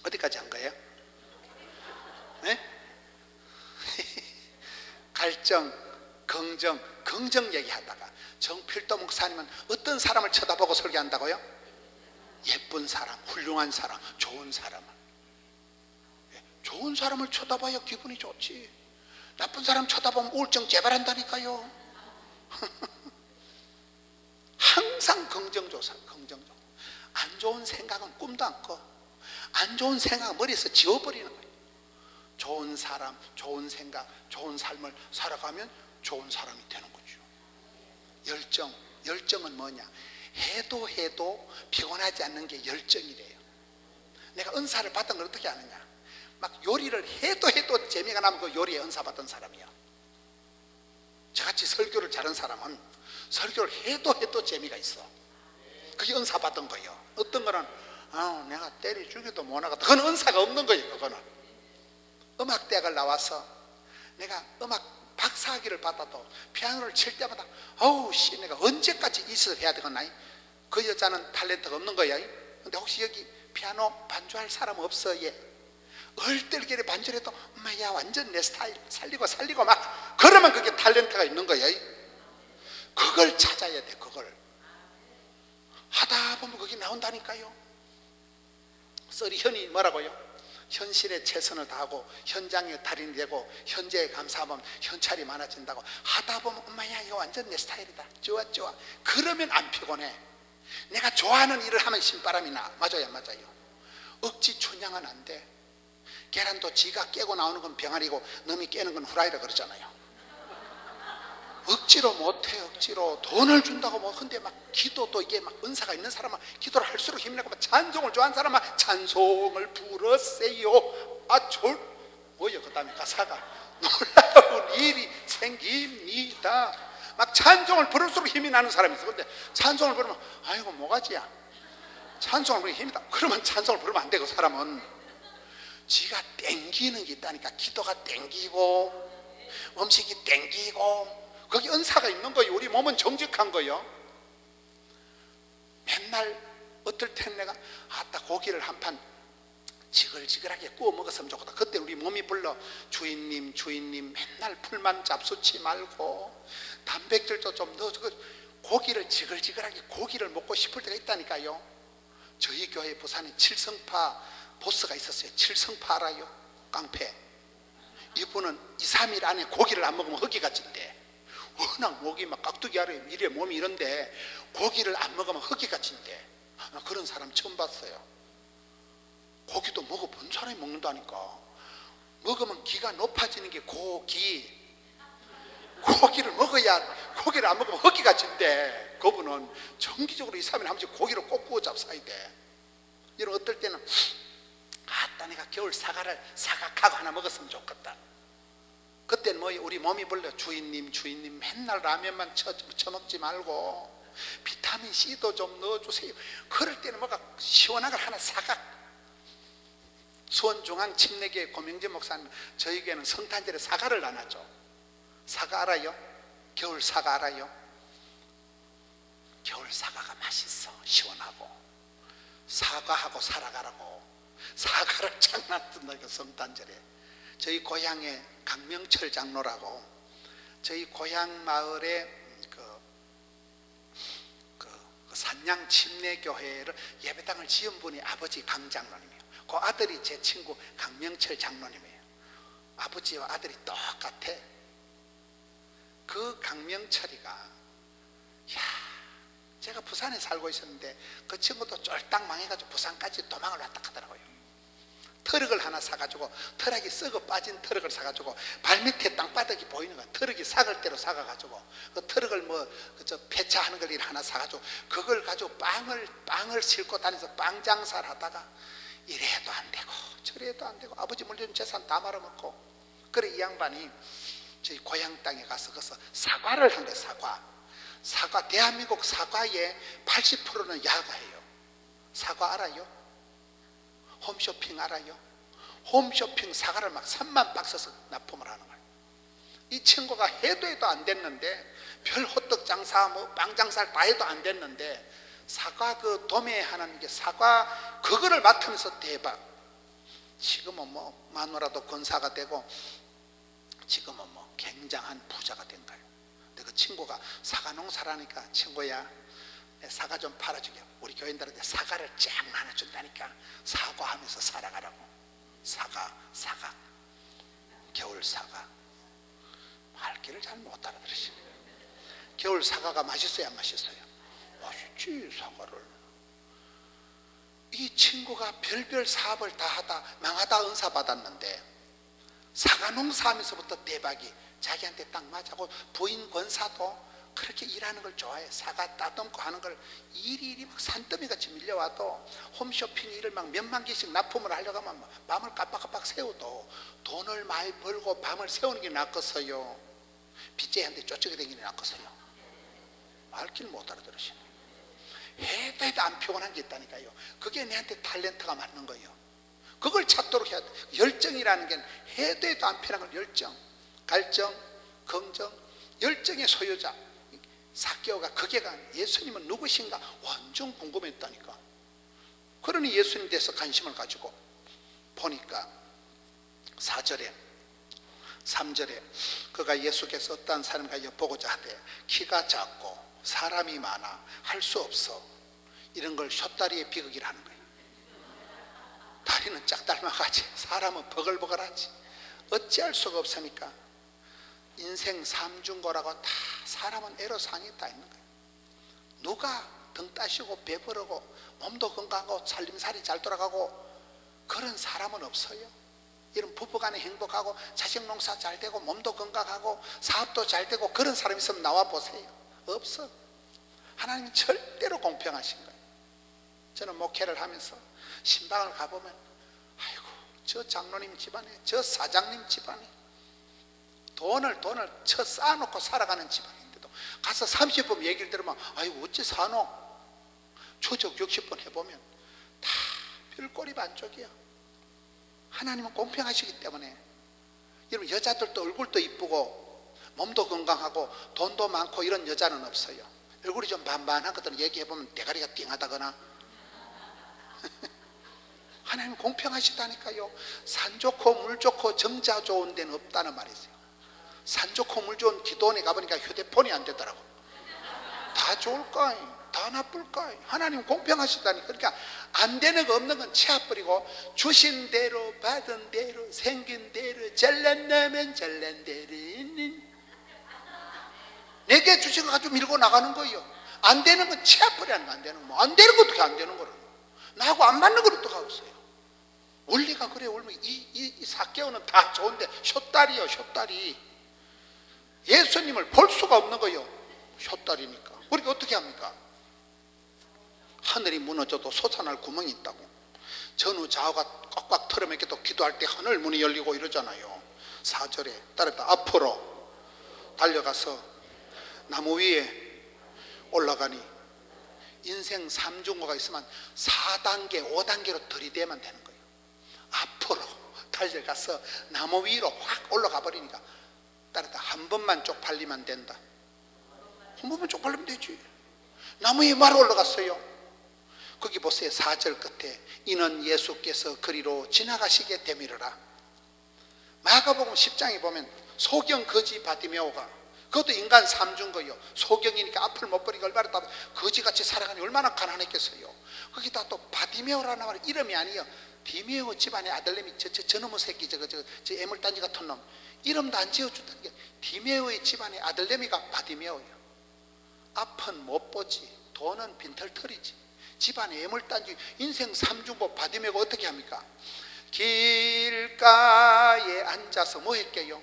어디까지 한 거예요? 네? 갈정, 긍정 얘기하다가 정필도 목사님은 어떤 사람을 쳐다보고 설교한다고요? 예쁜 사람, 훌륭한 사람, 좋은 사람을. 좋은 사람을 쳐다봐야 기분이 좋지. 나쁜 사람 쳐다보면 우울증 재발한다니까요. 항상 긍정조사. 안 좋은 생각은 꿈도 안 꿔. 안 좋은 생각은 머리에서 지워버리는 거예요. 좋은 사람, 좋은 생각, 좋은 삶을 살아가면 좋은 사람이 되는 거죠. 열정은 뭐냐? 해도 피곤하지 않는 게 열정이래요. 내가 은사를 받은 걸 어떻게 아느냐? 막 요리를 해도 재미가 나면 그 요리에 은사 받은 사람이야. 저같이 설교를 잘하는 사람은 설교를 해도 재미가 있어. 그게 은사 받은 거예요. 어떤 거는 내가 때려 죽여도 못 나갔다. 그건 은사가 없는 거예요. 그거는 음악대학을 나와서 내가 음악 박사학위를 받아도 피아노를 칠 때마다 내가 언제까지 있어야 해야 되겠나? 그 여자는 탤런트가 없는 거야. 근데 혹시 여기 피아노 반주할 사람 없어? 얘 얼떨결에 반주를 해도 엄마야 완전 내 스타일 살리고 막 그러면 그게 탤런트가 있는 거야. 그걸 찾아야 돼. 그걸 하다 보면 그게 나온다니까요. 썰이 현이 뭐라고요? 현실에 최선을 다하고 현장에 달인이 되고 현재에 감사하면 현찰이 많아진다고 하다 보면 엄마야 이거 완전 내 스타일이다. 좋아. 그러면 안 피곤해. 내가 좋아하는 일을 하면 신바람이 나. 맞아요 안 맞아요? 억지 춘향은 안 돼. 계란도 지가 깨고 나오는 건 병아리고 남이 깨는 건 후라이라 그러잖아요. 억지로 못해. 억지로 돈을 준다고 뭐. 근데 막 기도도 이게 막 은사가 있는 사람은 기도를 할수록 힘내고 막 찬송을 좋아하는 사람은 찬송을 부르세요. 뭐요 그 다음에 가사가 놀라운 일이 생깁니다. 막 찬송을 부를수록 힘이 나는 사람이 있어. 근데 찬송을 부르면 아이고 뭐가지야. 찬송을 부르는 힘이다. 그러면 찬송을 부르면 안 되고, 사람은 지가 땡기는 게 있다니까. 기도가 땡기고 음식이 땡기고, 거기 은사가 있는 거예요. 우리 몸은 정직한 거예요. 맨날 어떨 때는 내가 아따 고기를 한 판 지글지글하게 구워 먹었으면 좋겠다. 그때 우리 몸이 불러, 주인님 주인님 맨날 풀만 잡수치 말고 단백질도 좀 넣어줘. 고기를 지글지글하게 고기를 먹고 싶을 때가 있다니까요. 저희 교회 부산에 칠성파 보스가 있었어요. 칠성파 알아요? 깡패. 이분은 2, 3일 안에 고기를 안 먹으면 허기같이인데, 워낙 목이 막 깍두기 알아요. 이래 몸이 이런데 고기를 안 먹으면 허기같이인데, 그런 사람 처음 봤어요. 고기도 먹어본 사람이 먹는다니까. 먹으면 기가 높아지는 게 고기. 고기를 먹어야, 고기를 안 먹으면 허기같이인데, 그분은 정기적으로 2, 3일에 한 번씩 고기를 꼭 구워 잡숴야 돼. 이런 어떨 때는 아따 내가 겨울 사과를 사각하고 하나 먹었으면 좋겠다. 그때는 뭐 우리 몸이 불러, 주인님 주인님 맨날 라면만 처먹지 말고 비타민C도 좀 넣어주세요. 그럴 때는 뭐가 시원한 걸 하나 사각. 수원중앙침례교회 고명재 목사님, 저희 교회는 성탄절에 사과를 나눠줘. 사과 알아요? 겨울 사과 알아요? 겨울 사과가 맛있어. 시원하고. 사과하고 살아가라고 사과를 장난뜬다니까. 성탄절에 저희 고향에 강명철 장로라고, 저희 고향 마을에 그 산양 침례교회를 예배당을 지은 분이 아버지 강 장로님이에요. 그 아들이 제 친구 강명철 장로님이에요. 아버지와 아들이 똑같아. 그 강명철이가, 야, 제가 부산에 살고 있었는데 그 친구도 쫄딱 망해가지고 부산까지 도망을 왔다 하더라고요. 트럭을 하나 사가지고, 트럭이 썩어 빠진 트럭을 사가지고 발밑에 땅바닥이 보이는 거야. 트럭이 삭을 대로 사가가지고 그 트럭을 뭐 그저 폐차하는 걸 하나 사가지고 그걸 가지고 빵을 싣고 다니면서 빵 장사를 하다가 이래도 안 되고 저래도 안 되고 아버지 물려준 재산 다 말아먹고, 그래 이 양반이 저희 고향 땅에 가서 거기서 사과를 한 거예요. 사과, 대한민국 사과의 80%는 야과예요. 사과 알아요? 홈쇼핑 알아요? 홈쇼핑 사과를 막 3만 박스씩 납품을 하는 거예요. 이 친구가 해도 안 됐는데, 별 호떡 장사 뭐 빵 장사를 다 해도 안 됐는데, 사과 그 도매하는 게 사과 그거를 맡으면서 대박. 지금은 뭐 마누라도 권사가 되고 지금은 뭐 굉장한 부자가 된 거예요. 근데 그 친구가 사과 농사라니까, 친구야 내 사과 좀 팔아주게. 우리 교인들한테 사과를 쫙 나눠준다니까. 사과하면서 살아가라고. 사과 겨울 사과. 말귀를 잘 못 알아들으시네. 겨울 사과가 맛있어요 안 맛있어요? 맛있지. 사과를. 이 친구가 별별 사업을 다 하다 망하다 은사 받았는데, 사과 농사하면서부터 대박이. 자기한테 딱 맞아고, 부인 권사도 그렇게 일하는 걸 좋아해. 사과 따듬고 하는 걸 일이 막 산더미같이 밀려와도 홈쇼핑 일을 막 몇만 개씩 납품을 하려고 하면 밤을 깜빡깜빡 새워도 돈을 많이 벌고 밤을 새우는 게 낫겠어요? 빚쟁이한테 쫓아게 되는 게 낫겠어요? 말귀를 못 알아들으시네. 해도 안 피곤한 게 있다니까요. 그게 내한테 탤런트가 맞는 거예요. 그걸 찾도록 해야 돼. 열정이라는 게 해도 안 피곤한 걸 열정, 갈정, 긍정, 열정의 소유자 삭개오가 그게가 예수님은 누구신가 완전 궁금했다니까. 그러니 예수님 대해서 관심을 가지고 보니까 4절에 3절에 그가 예수께서 어떤 사람과 엿보고자 하되 키가 작고 사람이 많아 할 수 없어. 이런 걸 숏다리의 비극이라 하는 거예요. 다리는 짝닮아가지 사람은 버글버글하지. 어찌할 수가 없으니까 인생 삼중고라고 다 사람은 애로사항이 다 있는 거예요. 누가 등 따시고 배부르고 몸도 건강하고 살림살이 잘 돌아가고 그런 사람은 없어요. 이런 부부간에 행복하고 자식 농사 잘 되고 몸도 건강하고 사업도 잘 되고 그런 사람 있으면 나와 보세요. 없어. 하나님이 절대로 공평하신 거예요. 저는 목회를 하면서 신방을 가보면 아이고 저 장로님 집안에 저 사장님 집안에 돈을 쳐 쌓아놓고 살아가는 집안인데도 가서 30분 얘기를 들으면 아이고 어찌 사노? 추적 60번 해보면 다 별꼴이 반쪽이야. 하나님은 공평하시기 때문에. 여러분, 여자들도 얼굴도 이쁘고 몸도 건강하고 돈도 많고 이런 여자는 없어요. 얼굴이 좀 반반하거든. 얘기해보면 대가리가 띵하다거나. 하나님은 공평하시다니까요. 산 좋고 물 좋고 정자 좋은 데는 없다는 말이세요. 산 좋고 물 좋은 기도원에 가보니까 휴대폰이 안 되더라고. 다 좋을까? 다 나쁠까? 하나님은 공평하시다니까. 그러니까 안 되는 거 없는 건 치아버리고 주신 대로 받은 대로 생긴 대로 잘난다면 잘난 대로 내게 주신 거 가지고 밀고 나가는 거예요. 안 되는 건 치아버리는 거. 안 되는 거. 안 되는 거 어떻게 안 되는 거라고. 나하고 안 맞는 걸 어떻게 하고 있어요. 원리가 그래. 원리. 이 사개오는 다 좋은데 숏다리요. 숏다리. 예수님을 볼 수가 없는 거예요. 숏다리니까. 우리가 어떻게 합니까? 하늘이 무너져도 솟아날 구멍이 있다고. 전후 좌우가 꽉꽉 털어맥혀도 기도할 때 하늘 문이 열리고 이러잖아요. 4절에 따르다 앞으로 달려가서 나무 위에 올라가니 인생 3중고가 있으면 4단계 5단계로 들이대면 되는 거예요. 앞으로 달려가서 나무 위로 확 올라가 버리니까 따르다 한 번만 쪽팔리면 된다. 한 번만 쪽팔리면 되지. 나무 위에 바로 올라갔어요. 거기 보세요. 4절 끝에 이는 예수께서 그리로 지나가시게 되밀어라. 마가복음 10장에 보면 소경 거지 바디메오가, 그것도 인간 3중거예요. 소경이니까 앞을 못 보니까 얼마나 거지같이 살아가니 얼마나 가난했겠어요. 거기다 또 바디메오라는 말은 이름이 아니에요. 디메오 집안의 아들내미 저놈의 새끼 저 애물단지 같은 놈 이름도 안 지어준다는 게, 디메오의 집안의 아들내미가 바디메오예요. 앞은 못 보지, 돈은 빈털털이지, 집안의 애물단지, 인생 3중고 바디메오가 어떻게 합니까? 길가에 앉아서 뭐 했게요?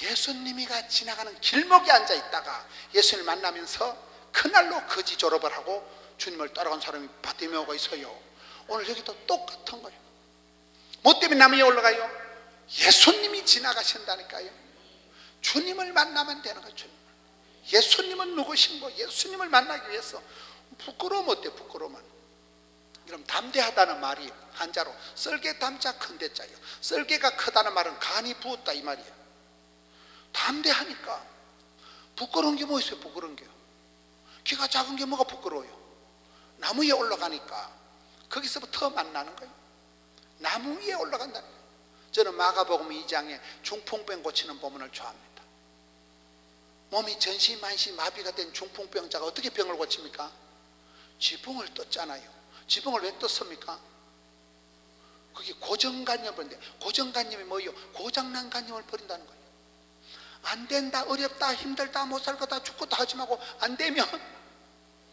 예수님이가 지나가는 길목에 앉아 있다가 예수님을 만나면서 그날로 거지 졸업을 하고 주님을 따라간 사람이 바디메오가 있어요. 오늘 여기도 똑같은 거예요. 뭐 때문에 나무 위에 올라가요? 예수님이 지나가신다니까요. 주님을 만나면 되는 거예요. 주님. 예수님은 누구신고? 예수님을 만나기 위해서 부끄러움 어때? 부끄러움은. 그럼 담대하다는 말이 한자로 썰개 담자 큰 대자예요. 썰개가 크다는 말은 간이 부었다 이 말이에요. 담대하니까. 부끄러운 게 뭐 있어요? 부끄러운 게요. 키가 작은 게 뭐가 부끄러워요? 나무 위에 올라가니까 거기서부터 만나는 거예요. 나무 위에 올라간다는 거예요. 저는 마가복음 2장에 중풍병 고치는 본문을 좋아합니다. 몸이 전신 만신 마비가 된 중풍병자가 어떻게 병을 고칩니까? 지붕을 떴잖아요. 지붕을 왜 떴습니까? 그게 고정관념을 버린데, 고정관념이 뭐예요? 고장난 관념을 버린다는 거예요. 안 된다, 어렵다, 힘들다, 못 살 거다, 죽고다 하지 말고, 안 되면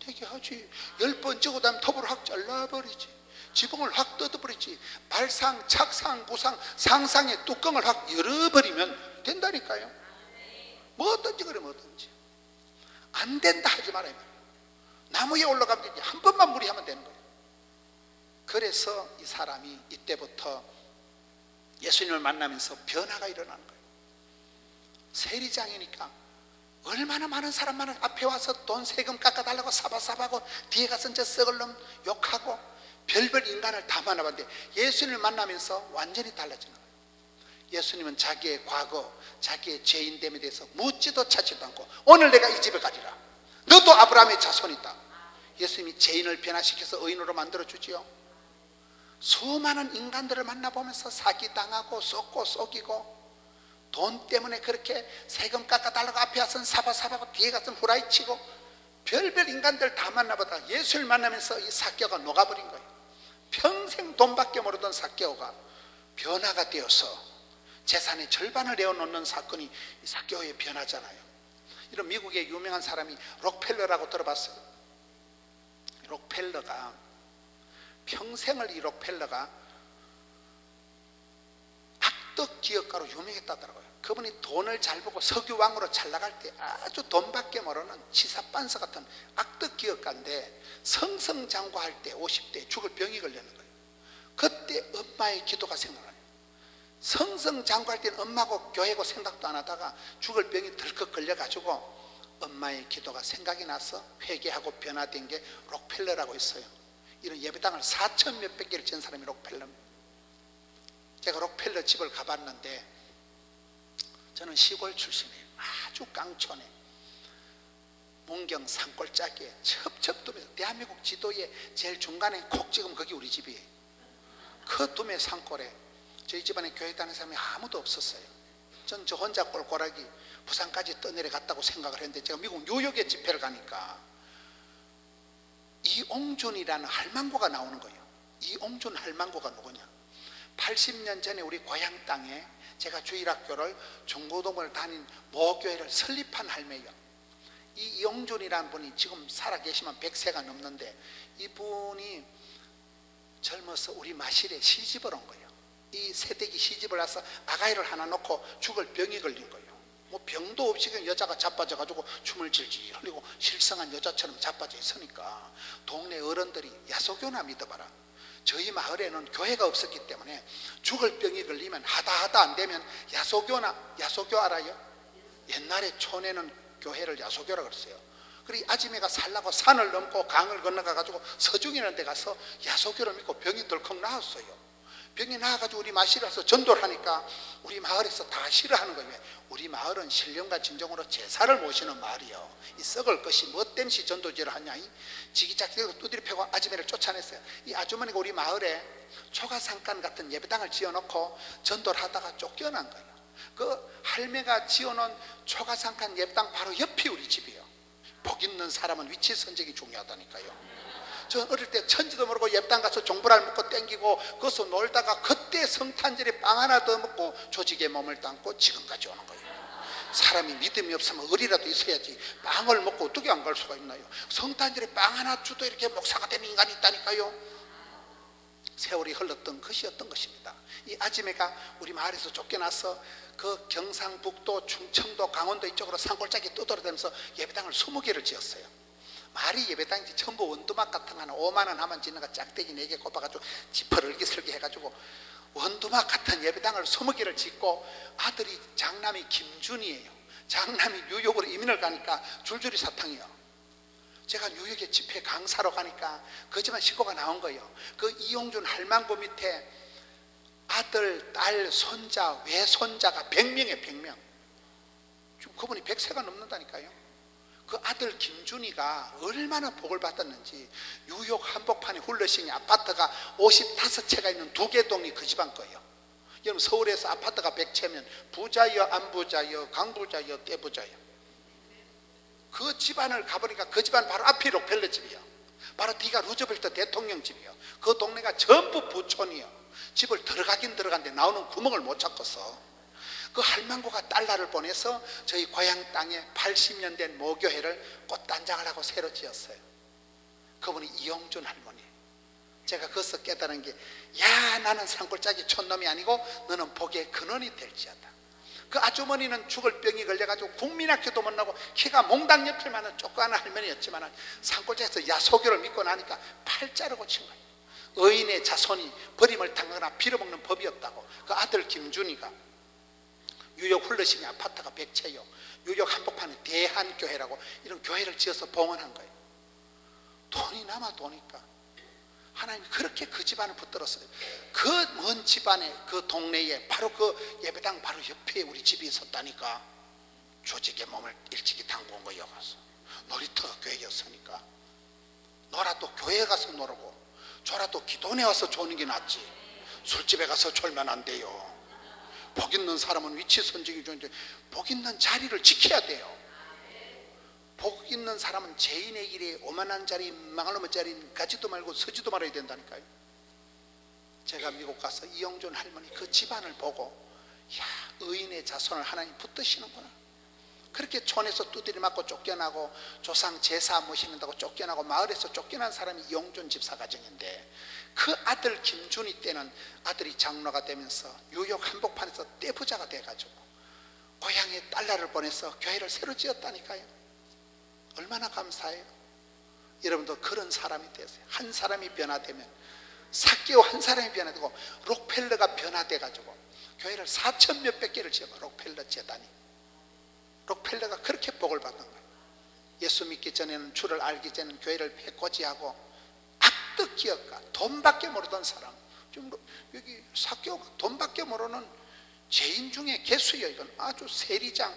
되게 하지. 10번 적어도 하면 톱으로 확 잘라버리지. 지붕을 확 뜯어버리지. 발상, 착상, 구상, 상상의 뚜껑을 확 열어버리면 된다니까요. 뭐든지 그래, 뭐든지. 안 된다 하지 말아요. 나무 위에 올라가면 되지. 한 번만 무리하면 되는 거예요. 그래서 이 사람이 이때부터 예수님을 만나면서 변화가 일어나는 거예요. 세리장이니까 얼마나 많은 사람만은 앞에 와서 돈 세금 깎아달라고 사바사바하고 뒤에 가서 저 썩을 놈 욕하고 별별 인간을 다 만나봤는데 예수님을 만나면서 완전히 달라지는 거예요. 예수님은 자기의 과거, 자기의 죄인됨에 대해서 묻지도 찾지도 않고 오늘 내가 이 집에 가리라. 너도 아브라함의 자손이다. 예수님이 죄인을 변화시켜서 의인으로 만들어주지요. 수많은 인간들을 만나보면서 사기당하고 쏟고 속이고 돈 때문에 그렇게 세금 깎아달라고 앞에 가서는 사바사바고 뒤에 가서는 후라이치고 별별 인간들 다 만나보다 예수를 만나면서 이 삭개오가 녹아버린 거예요. 평생 돈밖에 모르던 삭개오가 변화가 되어서 재산의 절반을 내어놓는 사건이 이 삭개오의 변화잖아요. 이런 미국의 유명한 사람이 록펠러라고 들어봤어요. 록펠러가 평생을 이 록펠러가 악덕 기업가로 유명했다더라고요. 그분이 돈을 잘 벌고 석유왕으로 잘 나갈 때 아주 돈밖에 모르는 치사반서 같은 악덕 기업가인데 성성장구할 때 50대에 죽을 병이 걸리는 거예요. 그때 엄마의 기도가 생각나요. 성성장구할 때는 엄마고 교회고 생각도 안 하다가 죽을 병이 덜컥 걸려가지고 엄마의 기도가 생각이 나서 회개하고 변화된 게 록펠러라고 있어요. 이런 예배당을 4천 몇백 개를 지은 사람이 록펠러입니다. 제가 록펠러 집을 가봤는데, 저는 시골 출신이에요. 아주 깡촌에 문경 산골짜기에 첩첩두면서 대한민국 지도에 제일 중간에 콕 찍으면 거기 우리 집이에요. 그 두메 산골에 저희 집안에 교회 다니는 사람이 아무도 없었어요. 전 저 혼자 꼴꼴하기 부산까지 떠내려갔다고 생각을 했는데, 제가 미국 뉴욕에 집회를 가니까 이옹준이라는 할망구가 나오는 거예요. 이옹준 할망구가 누구냐? 80년 전에 우리 고향 땅에 제가 주일학교를 중고등부를 다닌 모교회를 설립한 할매예요. 이 이용준이라는 분이 지금 살아계시면 100세가 넘는데, 이분이 젊어서 우리 마실에 시집을 온 거예요. 이 새댁이 시집을 와서 아가이를 하나 놓고 죽을 병이 걸린 거예요. 뭐 병도 없이 그냥 여자가 자빠져 가지고 춤을 질질 흘리고 실성한 여자처럼 자빠져 있으니까 동네 어른들이 야소교나 믿어봐라. 저희 마을에는 교회가 없었기 때문에 죽을 병이 걸리면 하다 안 되면 야소교 알아요? 옛날에 촌에는 교회를 야소교라고 그랬어요. 그리고 아지매가 살라고 산을 넘고 강을 건너가 가지고 서중이라는 데 가서 야소교를 믿고 병이 덜컥 나았어요. 병이 나와가지고 우리 마실에 와서 전도를 하니까 우리 마을에서 다 싫어하는 거예요. 우리 마을은 신령과 진정으로 제사를 모시는 마을이요, 이 썩을 것이 뭐 땜시 전도지를 하냐, 이 지기짝지고 두드려 패고 아주머니를 쫓아냈어요. 이 아주머니가 우리 마을에 초가상간 같은 예배당을 지어놓고 전도를 하다가 쫓겨난 거예요. 그 할매가 지어놓은 초가상간 예배당 바로 옆이 우리 집이에요. 복 있는 사람은 위치 선정이 중요하다니까요. 전 어릴 때 천지도 모르고 예배당 가서 종불알 먹고 땡기고 거기서 놀다가 그때 성탄절에 빵 하나 더 먹고 조직에 몸을 담고 지금까지 오는 거예요. 사람이 믿음이 없으면 의리라도 있어야지 빵을 먹고 어떻게 안 갈 수가 있나요? 성탄절에 빵 하나 주도 이렇게 목사가 되는 인간이 있다니까요. 세월이 흘렀던 것이었던 것입니다. 이 아지매가 우리 마을에서 쫓겨나서 그 경상북도, 충청도, 강원도 이쪽으로 산골짜기 떠돌아다니면서 예배당을 20개를 지었어요. 말이 예배당인지 전부 원두막 같은 거 하나 5만 원 하면 짓는 거 짝대기 4개 꼽아가지고 지퍼를 얼기설기 해가지고 원두막 같은 예배당을 20개를 짓고, 아들이 장남이 김준이에요. 장남이 뉴욕으로 이민을 가니까 줄줄이 사탕이요. 제가 뉴욕에 집회 강사로 가니까 거짓말 식구가 나온 거예요. 그 이용준 할망구 밑에 아들, 딸, 손자, 외손자가 100명에 100명. 지금 그분이 100세가 넘는다니까요. 그 아들 김준이가 얼마나 복을 받았는지, 뉴욕 한복판에 훌러싱이 아파트가 55채가 있는 2개 동이 그 집안 거예요. 여러분, 서울에서 아파트가 100채면 부자여 안 부자여, 강부자여 떼부자여. 그 집안을 가보니까 그 집안 바로 앞이 록펠러 집이요, 바로 뒤가 루즈벨트 대통령 집이요. 그 동네가 전부 부촌이요. 집을 들어가긴 들어갔는데 나오는 구멍을 못 찾고서 그 할망구가 달러를 보내서 저희 고향 땅에 80년 된 모교회를 꽃단장을 하고 새로 지었어요. 그분이 이용준 할머니. 제가 거기서 깨달은 게, 야, 나는 산골짜기 촌놈이 아니고 너는 복의 근원이 될지어다. 그 아주머니는 죽을 병이 걸려가지고 국민학교도 못 나고 키가 몽당 옆을만한 조그마한 할머니였지만 산골짜기에서 야소교를 믿고 나니까 팔자르고 친 거예요. 의인의 자손이 버림을 당하거나 빌어먹는 법이 없다고. 그 아들 김준이가 뉴욕 훌러싱의 아파트가 100채요. 뉴욕 한복판에 대한교회라고 이런 교회를 지어서 봉헌한 거예요. 돈이 남아 도니까 하나님이 그렇게 그 집안을 붙들었어요. 그 먼 집안에 그 동네에 바로 그 예배당 바로 옆에 우리 집이 있었다니까. 조직의 몸을 일찍이 담고 온 거예요. 놀이터가 교회였으니까 너라도 교회에 가서 놀고 저라도 기도원에 와서 조는 게 낫지. 술집에 가서 졸면 안 돼요. 복 있는 사람은 위치 선정이 좋은데 복 있는 자리를 지켜야 돼요. 복 있는 사람은 죄인의 길에 오만한 자리, 망할 놈의 자리 가지도 말고 서지도 말아야 된다니까요. 제가 미국 가서 이용준 할머니 그 집안을 보고, 야, 의인의 자손을 하나님 붙드시는구나. 그렇게 촌에서 두드려 맞고 쫓겨나고 조상 제사 모시는다고 쫓겨나고 마을에서 쫓겨난 사람이 이용준 집사 가정인데, 그 아들 김준이 때는 아들이 장로가 되면서 뉴욕 한복판에서 떼부자가 돼가지고 고향에 달러를 보내서 교회를 새로 지었다니까요. 얼마나 감사해요. 여러분도 그런 사람이 되세요. 한 사람이 변화되면 사개오 한 사람이 변화되고 록펠러가 변화돼가지고 교회를 4천 몇백 개를 지어봐. 록펠러 재단이. 록펠러가 그렇게 복을 받는 거예요. 예수 믿기 전에는 주를 알기 전에는 교회를 해코지하고 악덕 기업가, 돈밖에 모르던 사람, 지금 여기 사교가 돈밖에 모르는 죄인 중에 개수여. 이건 아주 세리장,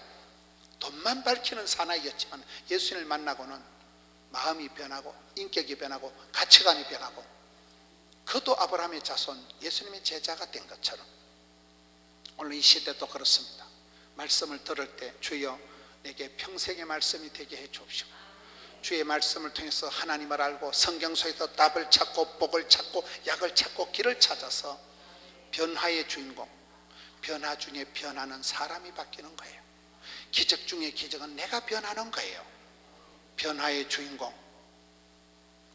돈만 밝히는 사나이였지만 예수님을 만나고는 마음이 변하고 인격이 변하고 가치관이 변하고 그도 아브라함의 자손, 예수님의 제자가 된 것처럼 오늘 이 시대도 그렇습니다. 말씀을 들을 때 주여 내게 평생의 말씀이 되게 해 주옵시고, 주의 말씀을 통해서 하나님을 알고 성경 속에서 답을 찾고 복을 찾고 약을 찾고 길을 찾아서 변화의 주인공, 변화 중에 변하는 사람이 바뀌는 거예요. 기적 중에 기적은 내가 변하는 거예요. 변화의 주인공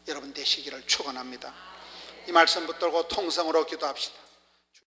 여러분 되시기를 축원합니다. 이 말씀 붙들고 통성으로 기도합시다.